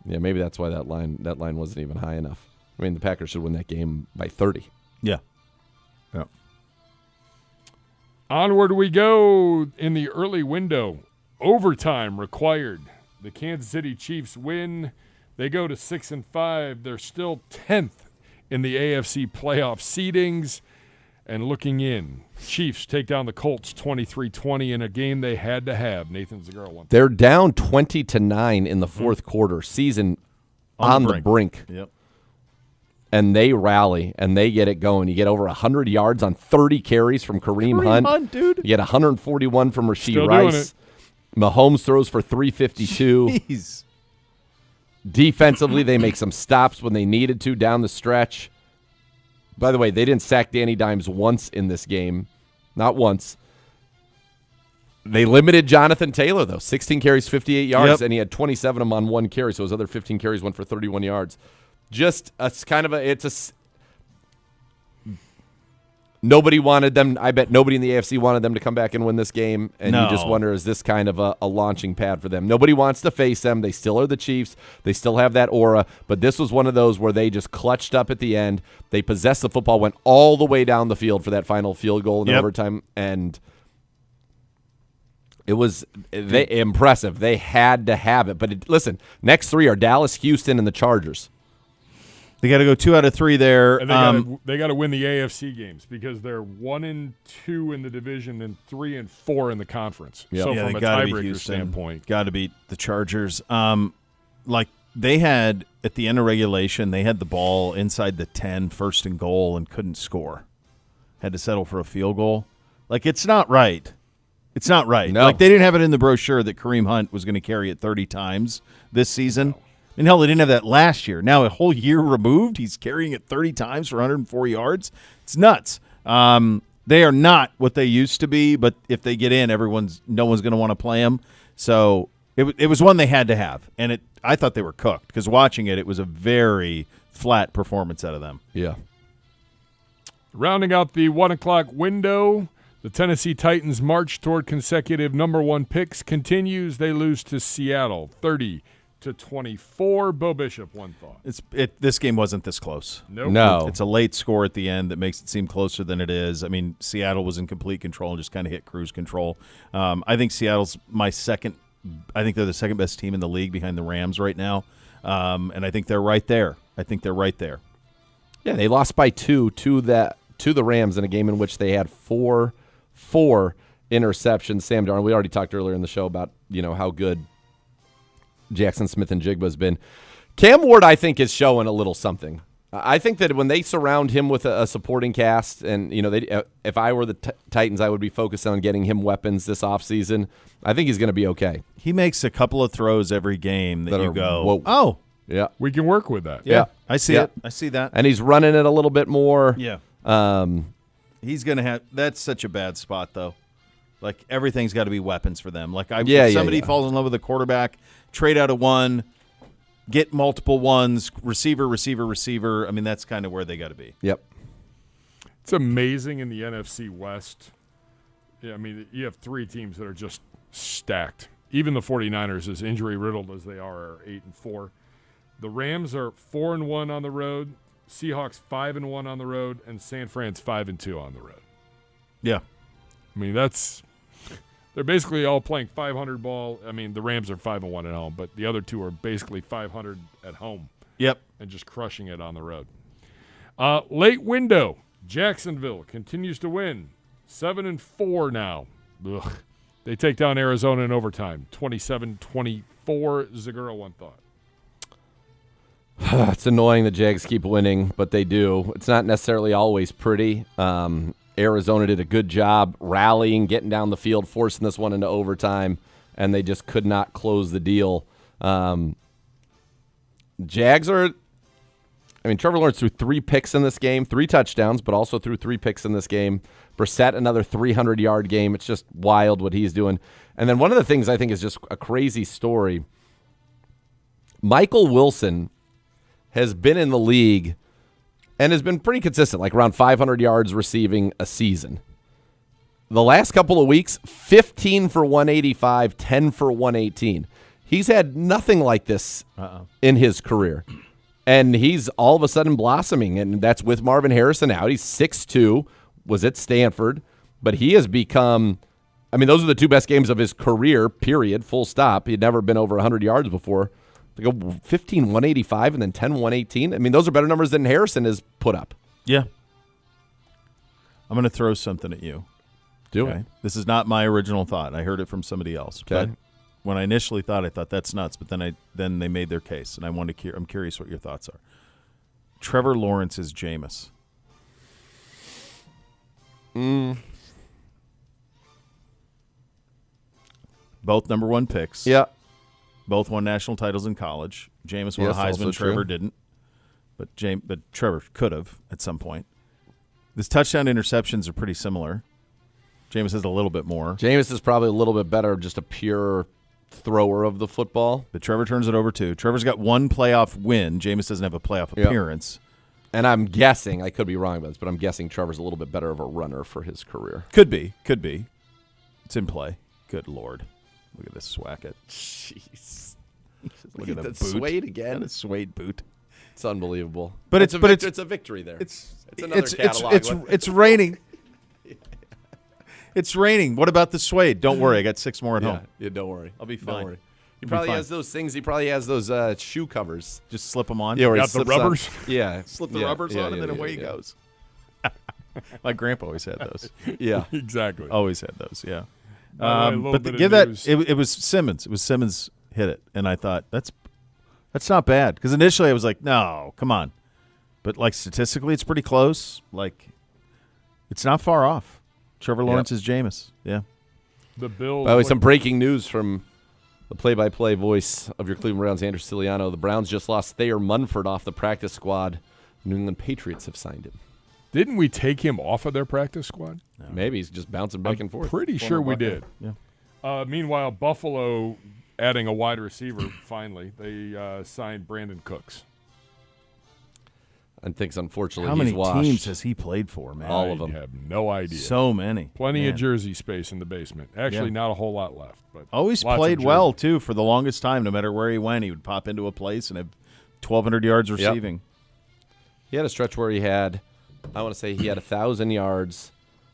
yeah, maybe that's why that line wasn't even high enough. I mean, the Packers should win that game by 30. Yeah. Onward we go in the early window. Overtime required. The Kansas City Chiefs win. They go to 6-5. They're still 10th in the AFC playoff seedings. And looking in, Chiefs take down the Colts 23-20 in a game they had to have. Nathan Zagura won. They're down 20-9 in the fourth quarter. Season on the brink. Yep. and they rally, and they get it going. You get over 100 yards on 30 carries from Kareem Hunt. Dude. You get 141 from Rashee Still Rice. doing it. Mahomes throws for 352. Jeez. Defensively, they make some stops when they needed to down the stretch. By the way, they didn't sack Danny Dimes once in this game. Not once. They limited Jonathan Taylor, though. 16 carries, 58 yards, and he had 27 of them on one carry, so his other 15 carries went for 31 yards. Just nobody wanted them. I bet nobody in the AFC wanted them to come back and win this game, and you just wonder, is this kind of a launching pad for them? Nobody wants to face them. They still are the Chiefs. They still have that aura, but this was one of those where they just clutched up at the end. They possessed the football, went all the way down the field for that final field goal in overtime, and it was impressive. They had to have it. But listen, next three are Dallas, Houston, and the Chargers. They got to go 2 out of 3 there. And they got to win the AFC games because they're 1-2 in the division and 3-4 in the conference. Yep. So yeah, from they a got to beat tiebreaker Houston. standpoint, Got to beat the Chargers. Like they had at the end of regulation, they had the ball inside the 10, first and goal, and couldn't score. Had to settle for a field goal. Like it's not right. It's not right. No. Like they didn't have it in the brochure that Kareem Hunt was going to carry it 30 times this season. And hell, they didn't have that last year. Now a whole year removed, he's carrying it 30 times for 104 yards. It's nuts. They are not what they used to be, but if they get in, no one's going to want to play them. So it was one they had to have, and I thought they were cooked because watching it was a very flat performance out of them. Yeah. rounding out the 1 o'clock window, the Tennessee Titans' march toward consecutive number 1 picks continues. They lose to Seattle 30-24. Bo Bishop, one thought. This game wasn't this close. Nope. No. It's a late score at the end that makes it seem closer than it is. I mean, Seattle was in complete control and just kind of hit cruise control. I think Seattle's my second. I think they're the second best team in the league behind the Rams right now, and I think they're right there. Yeah, they lost by 2 to the Rams in a game in which they had four interceptions. Sam Darnold, we already talked earlier in the show about how good Jackson Smith and Jigba's been. Cam Ward, I think, is showing a little something. I think that when they surround him with a supporting cast, and if I were the Titans, I would be focused on getting him weapons this offseason. I think he's going to be okay. He makes a couple of throws every game that you go, whoa. oh, Yeah, We can work with that. yeah, I see Yeah. it. I see that. and he's running it a little bit more. Yeah. Um, He's going to have – that's such a bad spot, though. Like, everything's got to be weapons for them. Like, if somebody falls in love with a quarterback, trade out of one, get multiple ones, receiver. I mean, that's kind of where they got to be. Yep. It's amazing in the NFC West. Yeah, I mean, you have 3 teams that are just stacked. Even the 49ers, as injury-riddled as they are 8-4. The Rams are 4-1 on the road. Seahawks 5-1 on the road, and San Fran's 5-2 on the road. Yeah. I mean, they're basically all playing 500 ball. I mean, the Rams are 5-1 at home, but the other 2 are basically 500 at home. Yep. And just crushing it on the road. Late window, Jacksonville continues to win, 7-4 now. Ugh. They take down Arizona in overtime, 27-24. Zagura, one thought. It's annoying the Jags keep winning, but they do. It's not necessarily always pretty. Arizona did a good job rallying, getting down the field, forcing this one into overtime, and they just could not close the deal. Jags are – I mean, Trevor Lawrence threw 3 picks in this game, 3 touchdowns, but also threw 3 picks in this game. Brissett, another 300-yard game. It's just wild what he's doing. And then one of the things I think is just a crazy story, Michael Wilson has been in the league and has been pretty consistent, like around 500 yards receiving a season. The last couple of weeks, 15 for 185, 10 for 118. He's had nothing like this in his career. And he's all of a sudden blossoming, and that's with Marvin Harrison out. He's 6'2", was at Stanford, but he has become – I mean, those are the 2 best games of his career, period, full stop. He had never been over 100 yards before. To go 15, 185, and then 10, 118. I mean, those are better numbers than Harrison has put up. Yeah. I'm going to throw something at you. Do it. This is not my original thought. I heard it from somebody else. Okay. But when I initially thought that's nuts, but then they made their case, and I'm curious what your thoughts are. Trevor Lawrence is Jameis. Both number 1 picks. Yeah. Both won national titles in college. Jameis won Yes, a Heisman. also Trevor true. didn't. But Trevor could have at some point. His touchdown interceptions are pretty similar. Jameis has a little bit more. Jameis is probably a little bit better, just a pure thrower of the football. But Trevor turns it over too. Trevor's got 1 playoff win. Jameis doesn't have a playoff appearance. And I'm guessing, I could be wrong about this, but I'm guessing Trevor's a little bit better of a runner for his career. Could be. It's in play. Good Lord. Look at this swacket. Jeez. Look at that boot. suede Got again. a suede boot. It's unbelievable. But it's a victory there. It's another catalog. It's raining. It's raining. What about the suede? Don't worry, I got 6 more at home. Yeah, don't worry. I'll be Don't fine. worry. He I'll be probably fine. has those things. He probably has those shoe covers. Just slip them on. Yeah, where he Got the slips on- rubbers? Yeah. Slip the Yeah, rubbers yeah, on, and yeah, then yeah, away he yeah. goes. My grandpa always had those. Yeah. Exactly. Always had those. Yeah. By the way, a little But bit of give that. news. It was Simmons. It was Simmons hit it, and I thought that's not bad because initially I was like, no, come on, but like statistically, it's pretty close. Like, it's not far off. Trevor Lawrence is Jameis. Yeah. The Bills. By the way, some breaking news from the play-by-play voice of your Cleveland Browns, Andrew Siciliano. The Browns just lost Thayer Munford off the practice squad. New England Patriots have signed him. Didn't we take him off of their practice squad? Maybe he's just bouncing back and forth. Pretty sure we did. Yeah. Meanwhile, Buffalo adding a wide receiver. Finally, they signed Brandon Cooks. And thinks, unfortunately, How many he's washed. teams has he played for, man? All of I them. have no idea. So many. Plenty Man. of jersey space in the basement. Actually, Yeah. not a whole lot left. But Always lots of played jersey. well too for the longest time. No matter where he went, he would pop into a place and have 1,200 yards receiving. He had a stretch where he had, I want to say he had 1,000 yards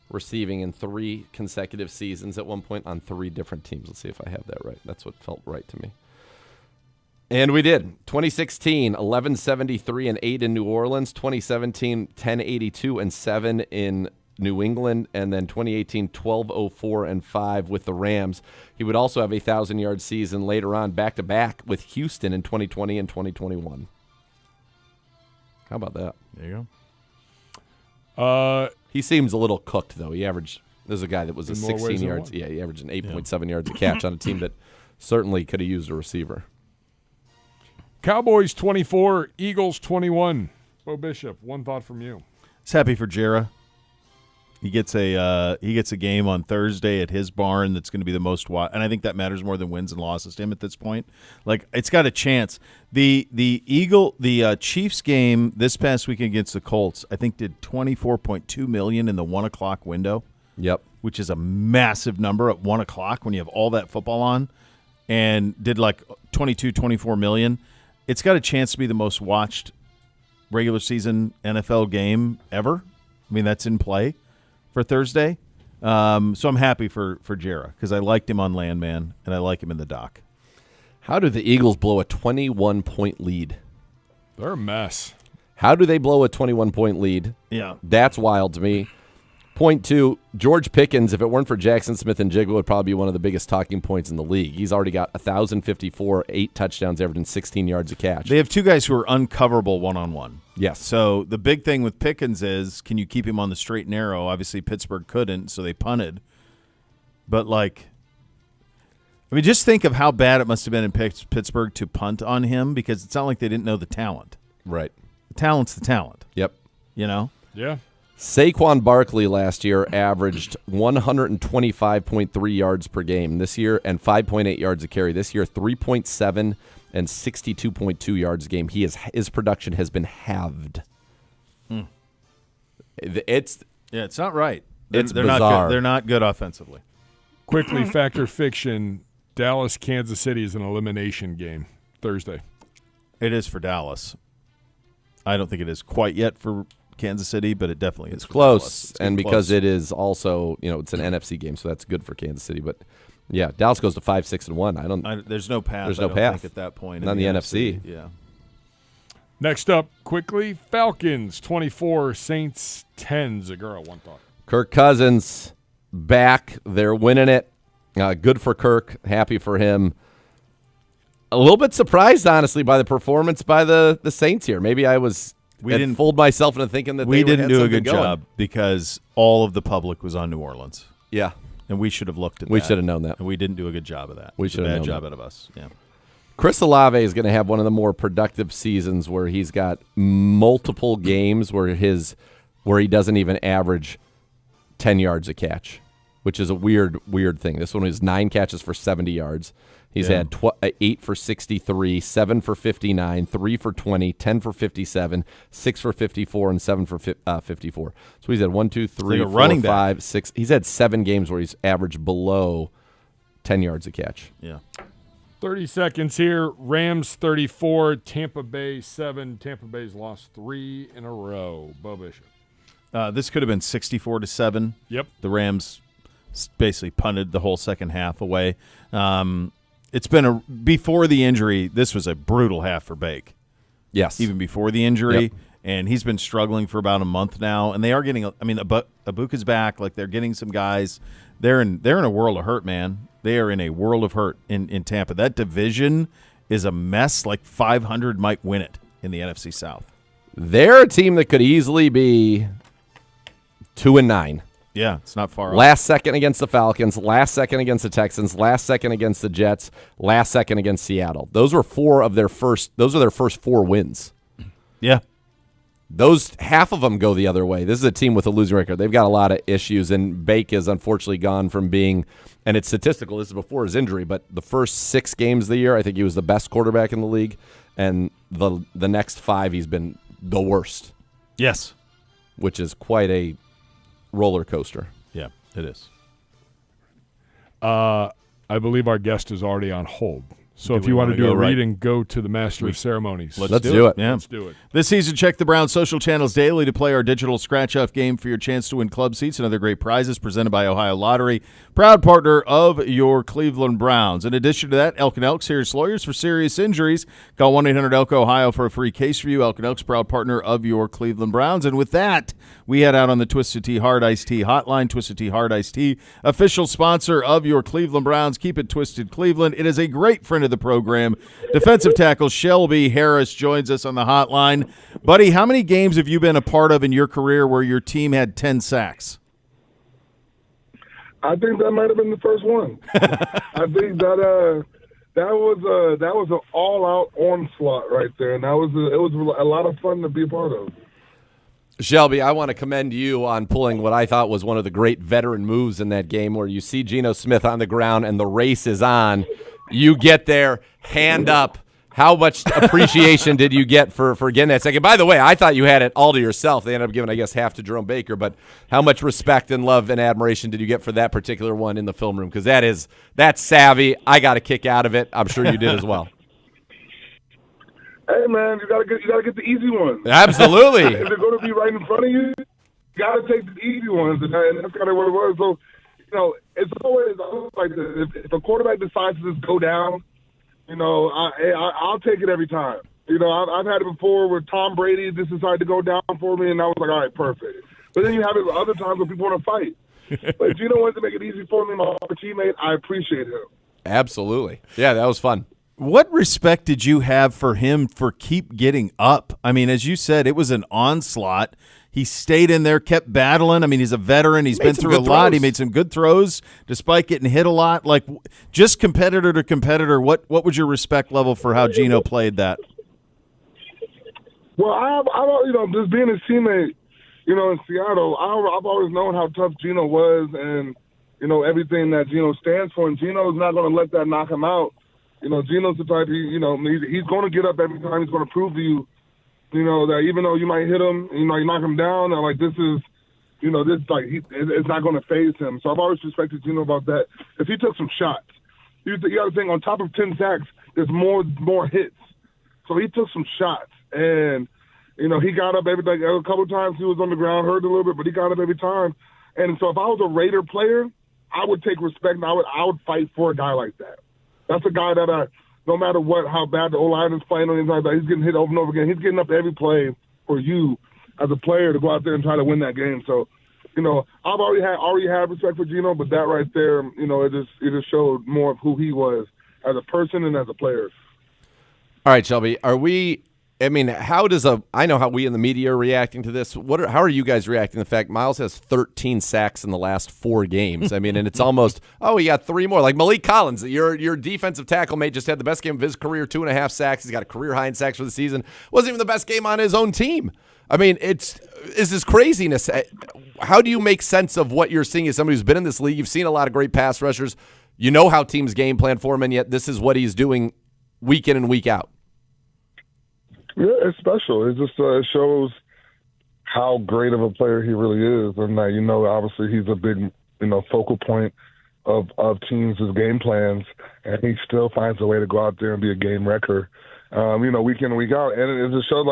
receiving in 3 consecutive seasons at one point on 3 different teams. Let's see if I have that right. That's what felt right to me. And we did. 2016, 1173 and 8 in New Orleans. 2017, 1082 and 7 in New England. And then 2018, 1204 and 5 with the Rams. He would also have a 1,000-yard season later on back-to-back with Houston in 2020 and 2021. How about that? There you Uh, He seems a little cooked, though. He averaged – this is a guy that was a In more ways 16 than yards. one. Yeah, he averaged an 8.7 yards a catch on a team that certainly could have used a receiver. Cowboys 24, Eagles 21. Bo Bishop, one thought from you. Just happy for Jera. He gets a game on Thursday at his barn that's going to be the most and I think that matters more than wins and losses to him at this point. Like, it's got a chance. The Chiefs game this past week against the Colts, I think did $24.2 million in the 1 o'clock window. Yep. Which is a massive number at 1 o'clock when you have all that football on, and did like 24 million. It's got a chance to be the most watched regular season NFL game ever. I mean, that's in play for Thursday. So I'm happy for Jera because I liked him on Landman and I like him in the doc. How do the Eagles blow a 21-point lead? They're a mess. How do they blow a 21-point lead? Yeah. That's wild to me. Point 2, George Pickens, if it weren't for Jackson Smith and Jigba, would probably be one of the biggest talking points in the league. He's already got 1,054, 8 touchdowns, averaging 16 yards a catch. They have 2 guys who are uncoverable one-on-one. Yes. So the big thing with Pickens is, can you keep him on the straight and narrow? Obviously, Pittsburgh couldn't, so they punted. But, like, I mean, just think of how bad it must have been in Pittsburgh to punt on him because it's not like they didn't know the talent. Right. The talent's the talent, Yep. you know? Yeah. Saquon Barkley last year averaged 125.3 yards per game this year and 5.8 yards a carry. This year, 3.7 and 62.2 yards a game. His production has been halved. It's not right. It's they're bizarre. Not good. They're not good offensively. Quickly, Fact or Fiction, Dallas, Kansas City is an elimination game Thursday. It is for Dallas. I don't think it is quite yet for Kansas City, but it definitely is. It's for close, Dallas. It's and getting because close. it is also, it's an NFC game, so that's good for Kansas City. But yeah, Dallas goes to 5-6-1. There's no path. There's I no don't path. think at that point. Not in the NFC. Yeah. Next up, quickly, Falcons 24, Saints 10. Zagura, one thought. Kirk Cousins back. They're winning it. Good for Kirk. Happy for him. A little bit surprised, honestly, by the performance by the Saints here. Maybe I was and fooled myself into thinking that we they didn't had do a something good going. job because all of the public was on New Orleans. Yeah. And we should have looked at We that. should have known that. And we didn't do a good job of that. We It's a should have bad known job that. out of us. Yeah. Chris Olave is going to have one of the more productive seasons where he's got multiple games where he doesn't even average 10 yards a catch, which is a weird thing. This one was 9 catches for 70 yards. He's had 8 for 63, 7 for 59, 3 for 20, 10 for 57, 6 for 54, and 7 for 54. So he's had 1, 2, 3, like a 4, running 5, 6. He's had 7 games where he's averaged below 10 yards a catch. Yeah. 30 seconds here. Rams 34, Tampa Bay 7. Tampa Bay's lost 3 in a row. Bo Bishop. This could have been 64-7. Yep. The Rams basically punted the whole second half away. It's been before the injury, this was a brutal half for Bake. Yes. Even before the injury. Yep. And he's been struggling for about a month now. And they are getting, Abuka's back. Like, they're getting some guys. They're in a world of hurt, man. They are in a world of hurt in Tampa. That division is a mess. Like, 500 might win it in the NFC South. They're a team that could easily be 2-9. Yeah, it's not far off. Last second against the Falcons, last second against the Texans, last second against the Jets, last second against Seattle. Those are their first 4 wins. Yeah. Those half of them go the other way. This is a team with a losing record. They've got a lot of issues, and Bake is unfortunately gone from being, and it's statistical, this is before his injury, but the first 6 games of the year, I think he was the best quarterback in the league, and the next 5 he's been the worst. Yes. Which is quite a roller coaster. Yeah, it is. I believe our guest is already on hold. So if we you want to wanna do go a right? read and go to the Master of Ceremonies. Let's do it. Yeah. Let's do it. This season, check the Browns social channels daily to play our digital scratch-off game for your chance to win club seats and other great prizes presented by Ohio Lottery, proud partner of your Cleveland Browns. In addition to that, Elk & Elk, serious lawyers for serious injuries. Call 1-800-ELK-OHIO for a free case review. Elk & Elk's proud partner of your Cleveland Browns. And with that, we head out on the Twisted Tea Hard Iced Tea hotline. Twisted Tea Hard Iced Tea, official sponsor of your Cleveland Browns. Keep it twisted, Cleveland. It is a great friend of the program. Defensive tackle Shelby Harris joins us on the hotline. Buddy, how many games have you been a part of in your career where your team had 10 sacks? I think that might have been the first one. I think that was an all-out onslaught right there, and it was a lot of fun to be a part of. Shelby, I want to commend you on pulling what I thought was one of the great veteran moves in that game where you see Geno Smith on the ground and the race is on. You get there, hand up. How much appreciation did you get for getting that second? By the way, I thought you had it all to yourself. They ended up giving, I guess, half to Jerome Baker. But how much respect and love and admiration did you get for that particular one in the film room? Because that's savvy. I got a kick out of it. I'm sure you did as well. Hey man, you gotta get the easy ones. Absolutely. If they're going to be right in front of you, you gotta take the easy ones, and that's kind of what it was. So, it's always like this. If a quarterback decides to just go down, I'll take it every time. I've had it before where Tom Brady just decided to go down for me, and I was like, all right, perfect. But then you have it other times when people want to fight. But Gino wanted to make it easy for me, my teammate. I appreciate him. Absolutely. Yeah, that was fun. What respect did you have for him for keep getting up? I mean, as you said, it was an onslaught. He stayed in there, kept battling. I mean, he's a veteran. He's been through a lot. He made some good throws despite getting hit a lot. Like, just competitor to competitor, what was your respect level for how Geno played that? Well, I've just being his teammate, in Seattle, I've always known how tough Geno was and, everything that Geno stands for. And Geno's not going to let that knock him out. Geno's the type, he's going to get up every time. He's going to prove to you, that even though you might hit him, you knock him down, and like this is, it's not going to faze him. So I've always respected Geno about that. If he took some shots, you got to think on top of 10 sacks, there's more hits. So he took some shots, and he got up every a couple of times. He was on the ground, hurt a little bit, but he got up every time. And so if I was a Raider player, I would take respect, and I would fight for a guy like that. That's a guy that no matter how bad the O-line is playing or anything like that, he's getting hit over and over again. He's getting up every play for you as a player to go out there and try to win that game. So, I've already had respect for Geno, but that right there, it just showed more of who he was as a person and as a player. All right, Shelby, are we I mean, I know how we in the media are reacting to this. How are you guys reacting to the fact Miles has 13 sacks in the last 4 games? I mean, and it's almost, he got 3 more. Like Malik Collins, your defensive tackle mate just had the best game of his career, 2.5 sacks. He's got a career high in sacks for the season. Wasn't even the best game on his own team. I mean, it's this craziness. How do you make sense of what you're seeing as somebody who's been in this league? You've seen a lot of great pass rushers. You know how teams game plan for him, and yet this is what he's doing week in and week out. Yeah, it's special. It just shows how great of a player he really is, and that obviously he's a big focal point of teams' game plans, and he still finds a way to go out there and be a game wrecker, week in and week out. And it just shows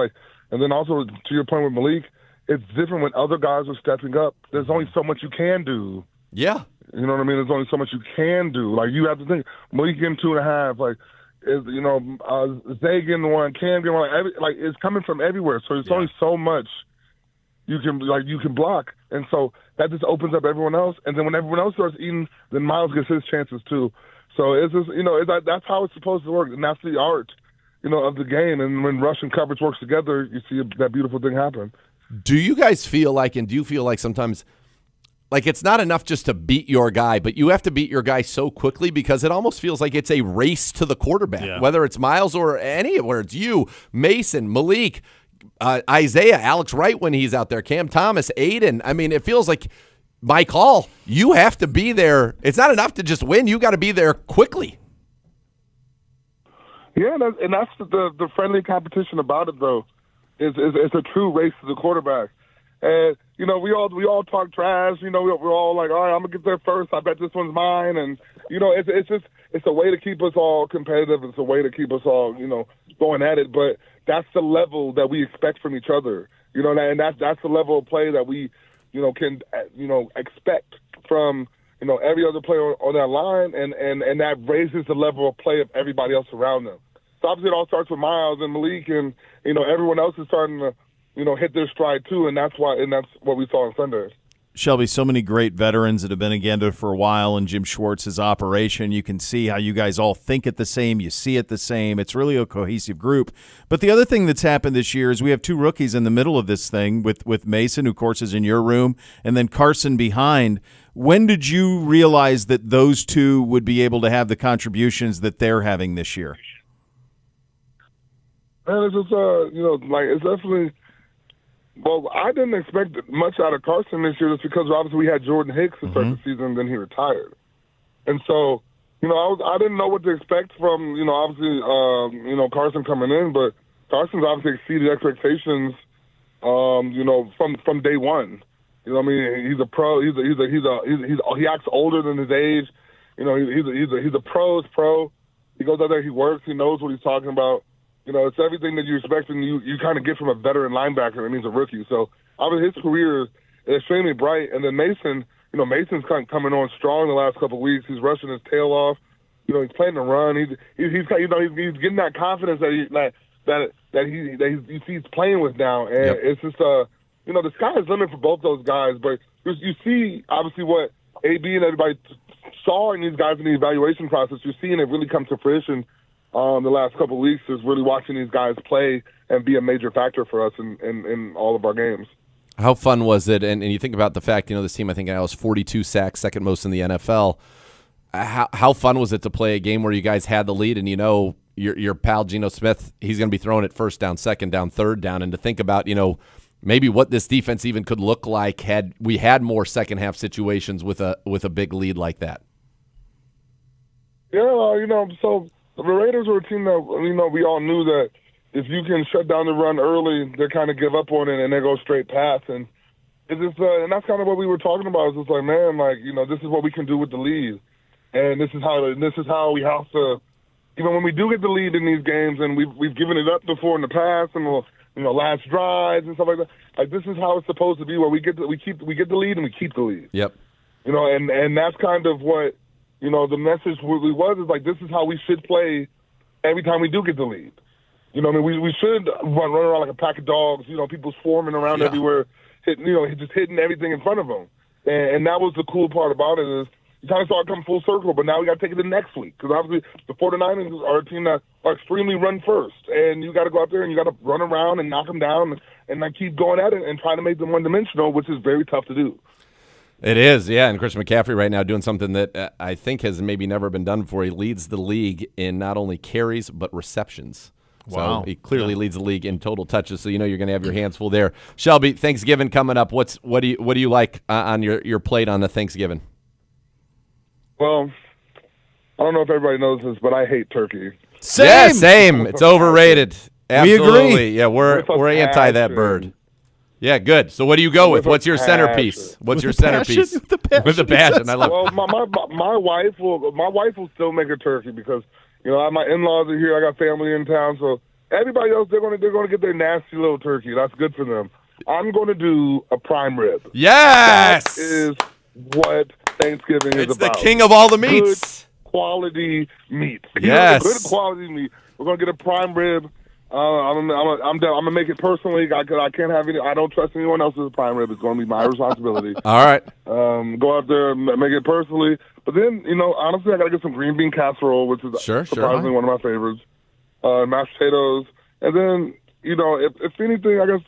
and then also to your point with Malik, it's different when other guys are stepping up. There's only so much you can do. Yeah. You know what I mean? There's only so much you can do. Like, you have to think, Malik getting 2.5, Zay getting 1, Cam getting 1, it's coming from everywhere. So there's only so much you can block, and so that just opens up everyone else. And then when everyone else starts eating, then Miles gets his chances too. So it's just that's how it's supposed to work, and that's the art of the game. And when rush and coverage works together, you see that beautiful thing happen. Do you guys feel like, and do you feel like sometimes, like, it's not enough just to beat your guy, but you have to beat your guy so quickly because it almost feels like it's a race to the quarterback, whether it's Miles or where it's you, Mason, Malik, Isaiah, Alex Wright when he's out there, Cam Thomas, Aiden. I mean, it feels like by call, you have to be there. It's not enough to just win. You got to be there quickly. Yeah, and that's the friendly competition about it, though. It's a true race to the quarterback. And, we all talk trash. We're all like, all right, I'm going to get there first. I bet this one's mine. And, it's a way to keep us all competitive. It's a way to keep us all, going at it. But that's the level that we expect from each other. And that's the level of play that we, can, expect from, every other player on that line. And that raises the level of play of everybody else around them. So obviously it all starts with Miles and Malik, and, everyone else is starting to, hit their stride too, and that's what we saw on Sunday. Shelby, so many great veterans that have been together for a while in Jim Schwartz's operation. You can see how you guys all think it the same. You see it the same. It's really a cohesive group. But the other thing that's happened this year is we have 2 rookies in the middle of this thing with Mason, who, of course, is in your room, and then Carson behind. When did you realize that those 2 would be able to have the contributions that they're having this year? Man, it's just, it's definitely – well, I didn't expect much out of Carson this year just because obviously we had Jordan Hicks to start the season and then he retired. And so, I didn't know what to expect from, obviously, Carson coming in, but Carson's obviously exceeded expectations, from day one. What I mean? He's a pro. He acts older than his age. He's a pro's pro. He goes out there, he works, he knows what he's talking about. It's everything that you expect and you kind of get from a veteran linebacker. It means a rookie. So, obviously, his career is extremely bright. And then Mason, Mason's coming on strong the last couple of weeks. He's rushing his tail off. He's playing the run. He's getting that confidence that he's playing with now. And it's just the sky is limit for both those guys. But you see, obviously, what AB and everybody saw in these guys in the evaluation process. You're seeing it really come to fruition. The last couple of weeks is really watching these guys play and be a major factor for us in all of our games. How fun was it? And you think about the fact, this team, I think now has 42 sacks, second most in the NFL. How fun was it to play a game where you guys had the lead and your pal Geno Smith, he's going to be throwing it first down, second down, third down, and to think about, maybe what this defense even could look like had we had more second half situations with a big lead like that. Yeah, so the Raiders were a team that, we all knew that if you can shut down the run early, they kind of give up on it and they go straight pass. And it's just, and that's kind of what we were talking about. It's just like, man, this is what we can do with the lead. And this is how we have to, even when we do get the lead in these games, and we've given it up before in the past, and last drives and stuff like that. Like, this is how it's supposed to be, where we get the lead and we keep the lead. Yep. And that's kind of what the message really was, is like, this is how we should play every time we do get the lead. We should run around like a pack of dogs. People swarming around everywhere, just hitting everything in front of them. And that was the cool part about it, is you kind of saw it come full circle, but now we got to take it to next week because obviously the 49ers are a team that are extremely run first, and you got to go out there and you got to run around and knock them down and like keep going at it and try to make them one-dimensional, which is very tough to do. It is, yeah. And Christian McCaffrey right now doing something that I think has maybe never been done before. He leads the league in not only carries but receptions. Wow. So he clearly leads the league in total touches. So you know you're going to have your hands full there. Shelby, Thanksgiving coming up. What do you like on your plate on the Thanksgiving? Well, I don't know if everybody knows this, but I hate turkey. Same. Yeah, same. It's overrated. Absolutely. agree. Yeah, we're anti that bird. Yeah, good. So what do you go with? What's your centerpiece? What's your centerpiece? With the passion. With the passion. I love it. Well, my wife will still make a turkey because my in-laws are here. I got family in town, so everybody else they're gonna get their nasty little turkey. That's good for them. I'm going to do a prime rib. Yes. That is what Thanksgiving is It's about. the king of all the meats. Good quality meat. Yes. Good quality meat. We're going to get a prime rib. I'm gonna make it personally. I can't have any. I don't trust anyone else's prime rib. It's going to be my responsibility. All right. Go out there and make it personally. But then, honestly, I got to get some green bean casserole, which is surprisingly one of my favorites. Mashed potatoes, and then if anything, I guess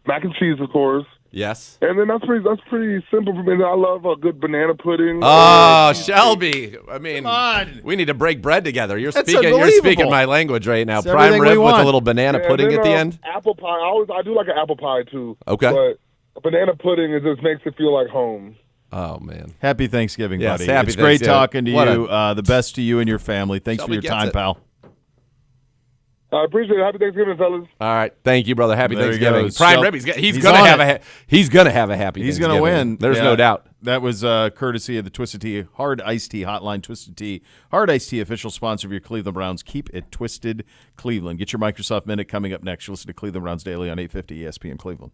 mac and cheese, of course. Yes. And then that's pretty simple for me. I love a good banana pudding. Oh, Shelby! I mean, Come on. we need to break bread together. You're That's speaking unbelievable. my language right now. It's Prime everything rib we with a want. little banana And pudding then, at the end. Apple pie. I do like an apple pie too. Okay. But a banana pudding just makes it feel like home. Oh man. Happy Thanksgiving, Yes, buddy. happy It's great Thanksgiving. talking to What you. The best to you and your family. Thanks Shelby for your gets time, it. pal. I appreciate it. Happy Thanksgiving, fellas. All right, thank you, brother. Happy There he Thanksgiving. goes. Prime Shel- rib. He's he's gonna on have it. he's gonna have a happy. He's going to win. There's Yeah. no doubt. That was courtesy of the Twisted Tea Hard Iced Tea Hotline. Twisted Tea Hard Iced Tea, official sponsor of your Cleveland Browns. Keep it twisted, Cleveland. Get your Microsoft Minute coming up next. You listen to Cleveland Browns Daily on 850 ESPN Cleveland.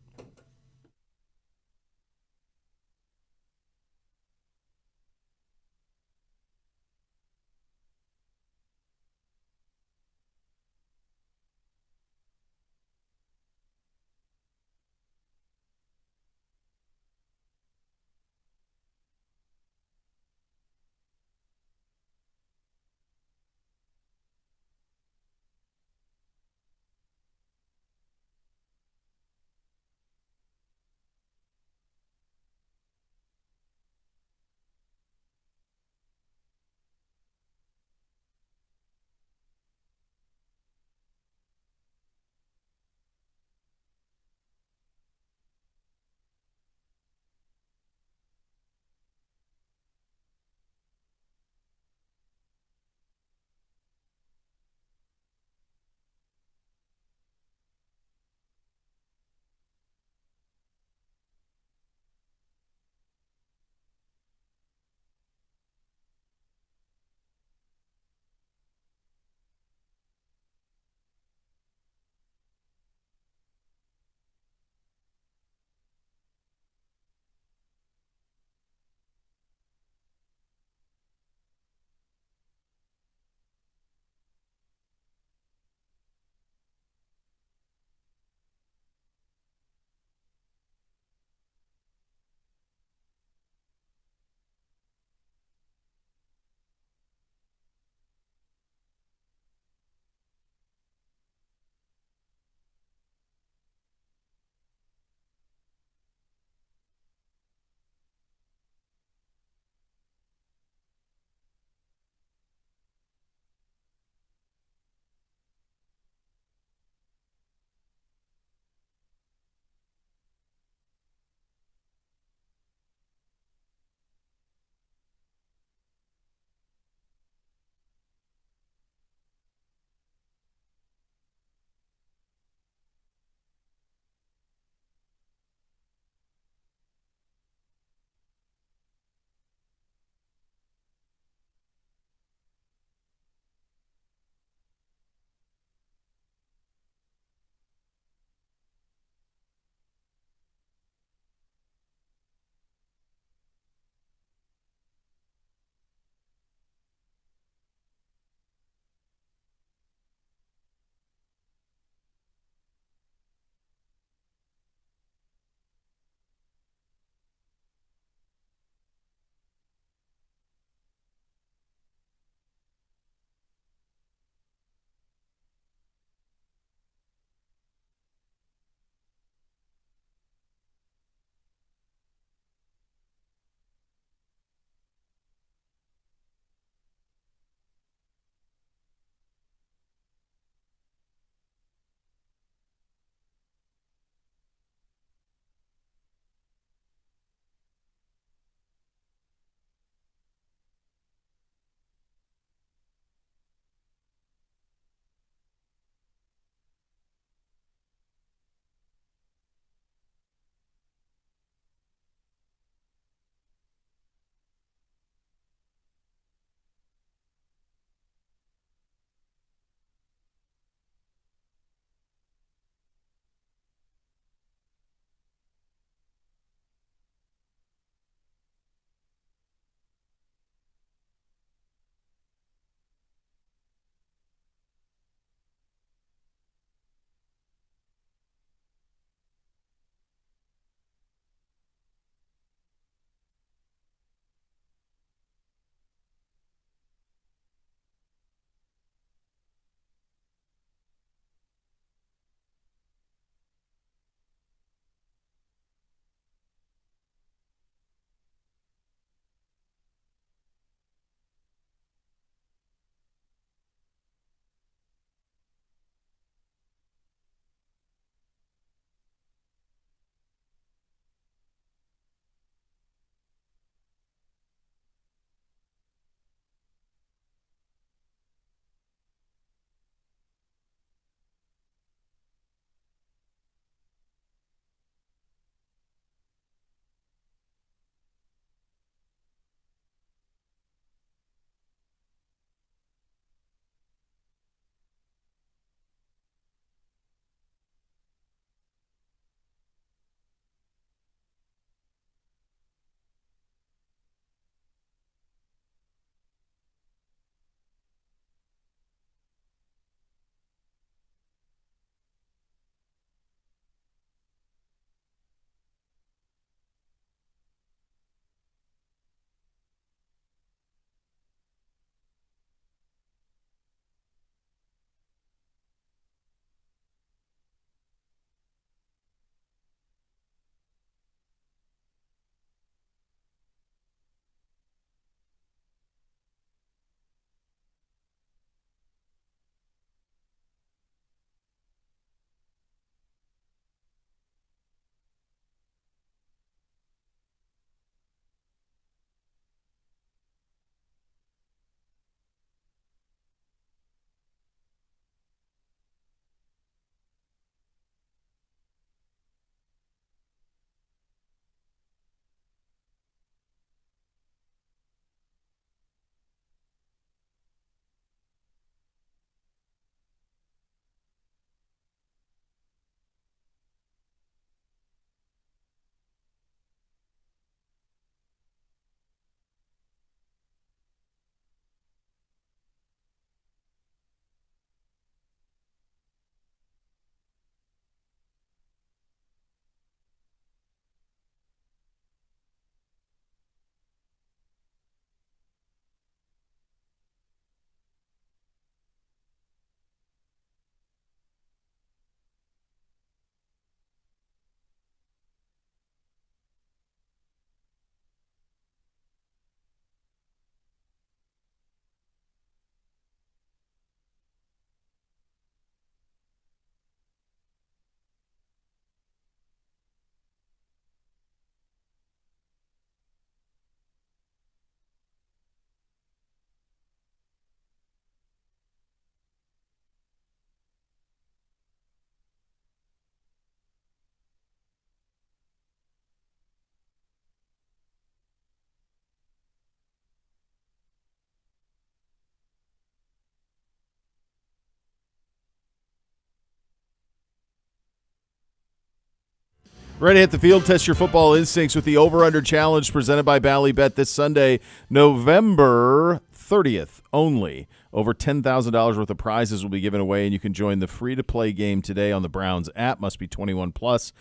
Ready to hit the field, test your football instincts with the Over-Under Challenge presented by Ballybet this Sunday, November 30th only. Over $10,000 worth of prizes will be given away, and you can join the free-to-play game today on the Browns app. Must be 21 plus.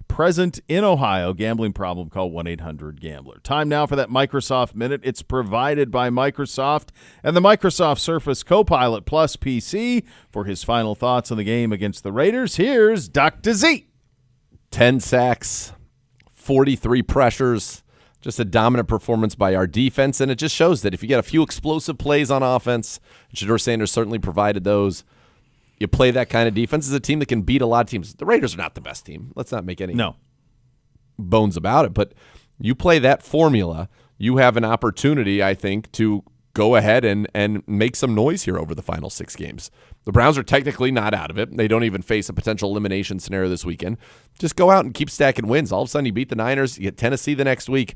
Present in Ohio. Gambling problem, call 1-800-GAMBLER. Time now for that Microsoft Minute. It's provided by Microsoft and the Microsoft Surface Copilot Plus PC. For his final thoughts on the game against the Raiders, here's Dr. Z. 10 sacks, 43 pressures, just a dominant performance by our defense, and it just shows that if you get a few explosive plays on offense, Shedeur Sanders certainly provided those, you play that kind of defense as a team that can beat a lot of teams. The Raiders are not the best team. Let's not make any bones about it, but you play that formula, you have an opportunity, I think, to go ahead and make some noise here over the final 6 games. The Browns are technically not out of it. They don't even face a potential elimination scenario this weekend. Just go out and keep stacking wins. All of a sudden, you beat the Niners, you get Tennessee the next week.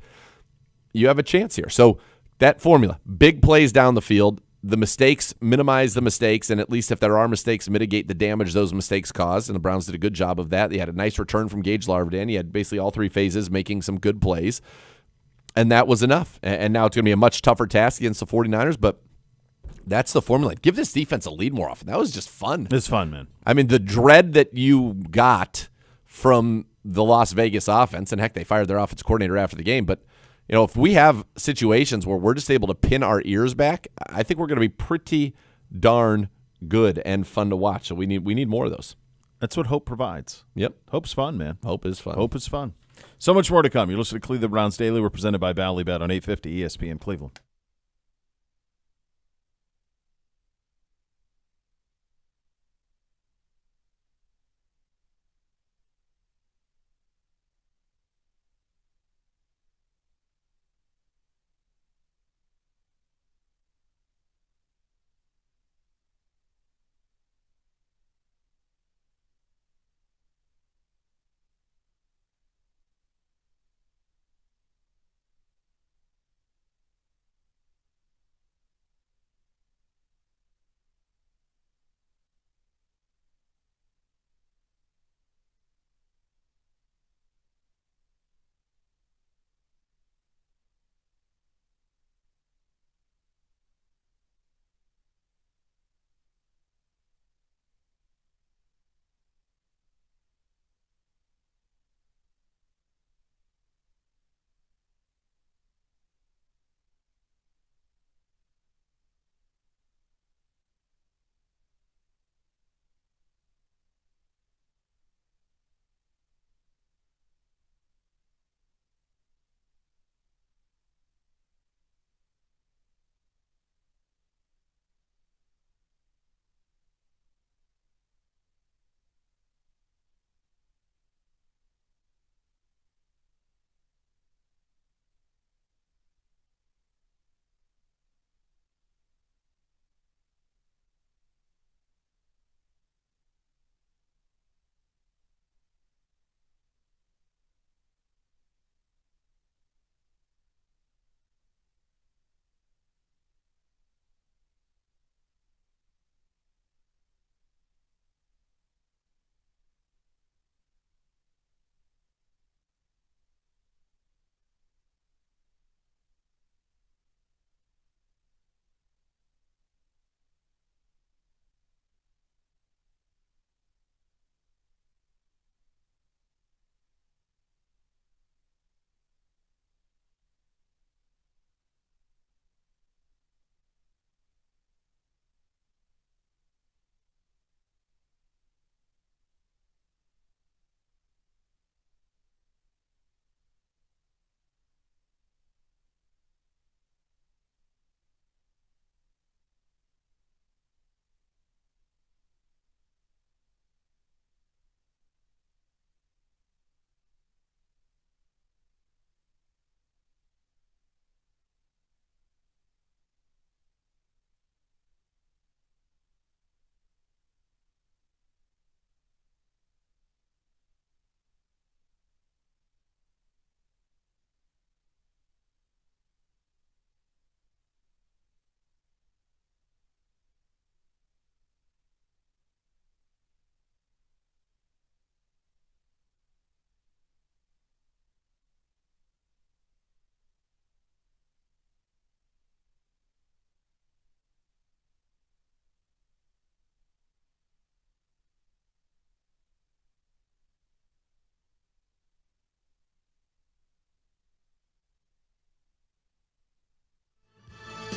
You have a chance here. So that formula, big plays down the field, the mistakes, minimize the mistakes, and at least if there are mistakes, mitigate the damage those mistakes cause. And the Browns did a good job of that. They had a nice return from Gage Larvadain. He had basically all 3 phases making some good plays. And that was enough. And now it's going to be a much tougher task against the 49ers, but that's the formula. Give this defense a lead more often. That was just fun. It's fun, man. I mean, the dread that you got from the Las Vegas offense, and heck, they fired their offense coordinator after the game, but if we have situations where we're just able to pin our ears back, I think we're going to be pretty darn good and fun to watch. So we need more of those. That's what hope provides. Yep. Hope's fun, man. Hope is fun. Hope is fun. So much more to come. You're listening to Cleveland Browns Daily. We're presented by Ballybet on 850 ESPN Cleveland.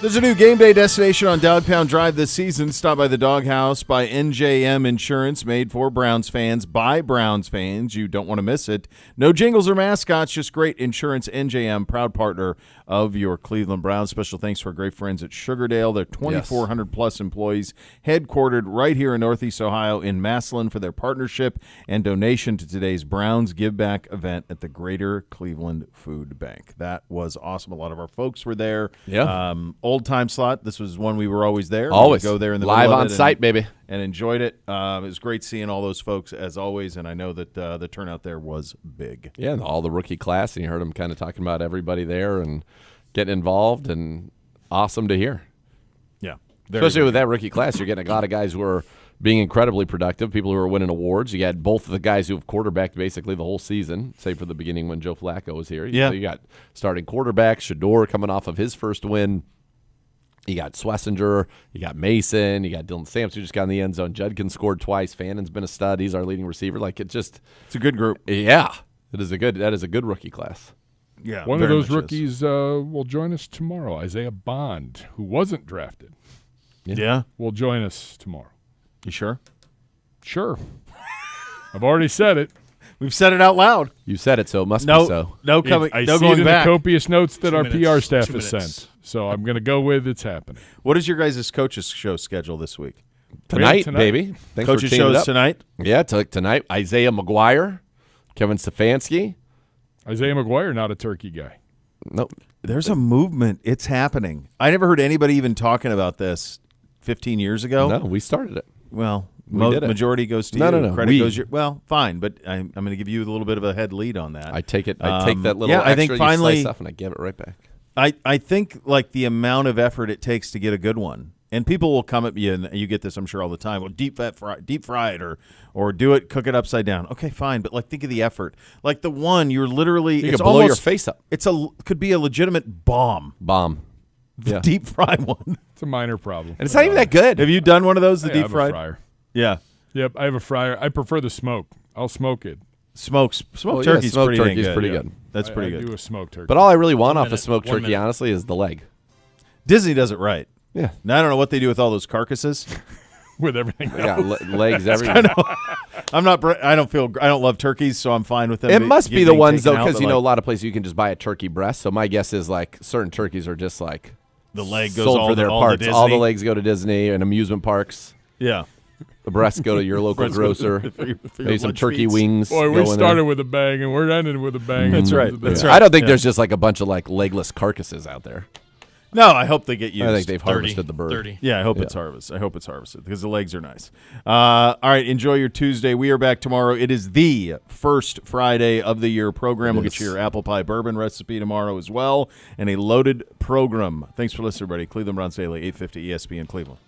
There's a new game day destination on Dog Pound Drive this season. Stop by the Doghouse by NJM Insurance, made for Browns fans by Browns fans. You don't want to miss it. No jingles or mascots, just great insurance. NJM, proud partner of your Cleveland Browns. Special thanks to our great friends at Sugardale. They're 2,400 plus employees, headquartered right here in Northeast Ohio in Massillon, for their partnership and donation to today's Browns Give Back event at the Greater Cleveland Food Bank. That was awesome. A lot of our folks were there. Yeah. Old time slot. This was when we were always there. Always. We would go there in the live middle of on it site, baby. and enjoyed it. It was great seeing all those folks as always, and I know that the turnout there was big. Yeah, and all the rookie class, and you heard them kind of talking about everybody there and getting involved, and awesome to hear. Yeah, Especially with that rookie class, you're getting a lot of guys who are being incredibly productive, people who are winning awards. You got both of the guys who have quarterbacked basically the whole season, save for the beginning when Joe Flacco was here. Yeah. So you got starting quarterback, Shador coming off of his first win. You got Schlesinger, you got Mason, you got Dylan Sampson who just got in the end zone. Judkins scored twice. Fannon's been a stud. He's our leading receiver. It's a good group. Yeah, that is a good rookie class. Yeah, One of very those much rookies will join us tomorrow. Isaiah Bond, who wasn't drafted, Yeah, will join us tomorrow. you sure? Sure. I've already said it. We've said it out loud. You said it, so it must No, be so. no coming. I no see it going in back. the copious notes that 2 our minutes, PR staff 2 has minutes. sent. So I'm going to go with it's happening. What is your guys' coaches show schedule this week? Tonight, tonight. baby. Thanks Coaches for teaming it shows up. tonight. Yeah, tonight. Isaiah McGuire, Kevin Stefanski. Isaiah McGuire, not a turkey guy. Nope. There's a movement. It's happening. I never heard anybody even talking about this 15 years ago. No, we started it. Well, did it. majority goes to No, you. no, no. Credit We. goes your. Well, fine, but I'm going to give you a little bit of a head lead on that. I take it. I take that little yeah, extra I think you finally, slice off and I give it right back. I think like the amount of effort it takes to get a good one, and people will come at you, and you get this, I'm sure, all the time. Well, deep fried, or do it, cook it upside down. Okay, fine, but like think of the effort. Like the one, you're literally You it's could blow almost, your face up. Could be a legitimate bomb. The Yeah. deep fry one. It's a minor problem. And it's not even that good. Have you done one of those? The I deep have fried. a fryer. Yeah, Yep, I have a fryer. I prefer the smoke. I'll smoke it. smoked yeah, turkey's smoked pretty turkey's dang good. pretty Yeah. good. That's pretty I good. do a smoked turkey. But all I really want off a minute, smoked 1 turkey, minute. honestly, is the leg. Disney does it right. Yeah. Now I don't know what they do with all those carcasses. with everything They else. got legs everywhere. I don't love turkeys, so I'm fine with them. It must be the being ones, though, taken out, because, but, a like, lot of places you can just buy a turkey breast. So my guess is, like, certain turkeys are just, like, the leg goes sold all for their all parts. To All the Disney. legs go to Disney and amusement parks. Yeah. The breasts go to your local Breasts go grocer. for your Maybe some lunch turkey meats. wings. Boy, go we in started there. with a bang and we're ending with a bang. That's right. That's right. I don't think Yeah. there's just, like, a bunch of, like, legless carcasses out there. No, I hope they get used. I think they've 30, harvested the bird. 30. Yeah, I hope it's harvested. I hope it's harvested because the legs are nice. All right, enjoy your Tuesday. We are back tomorrow. It is the first Friday of the year program. We'll get you your apple pie bourbon recipe tomorrow as well, and a loaded program. Thanks for listening, everybody. Cleveland Browns Daily, 850 ESPN Cleveland.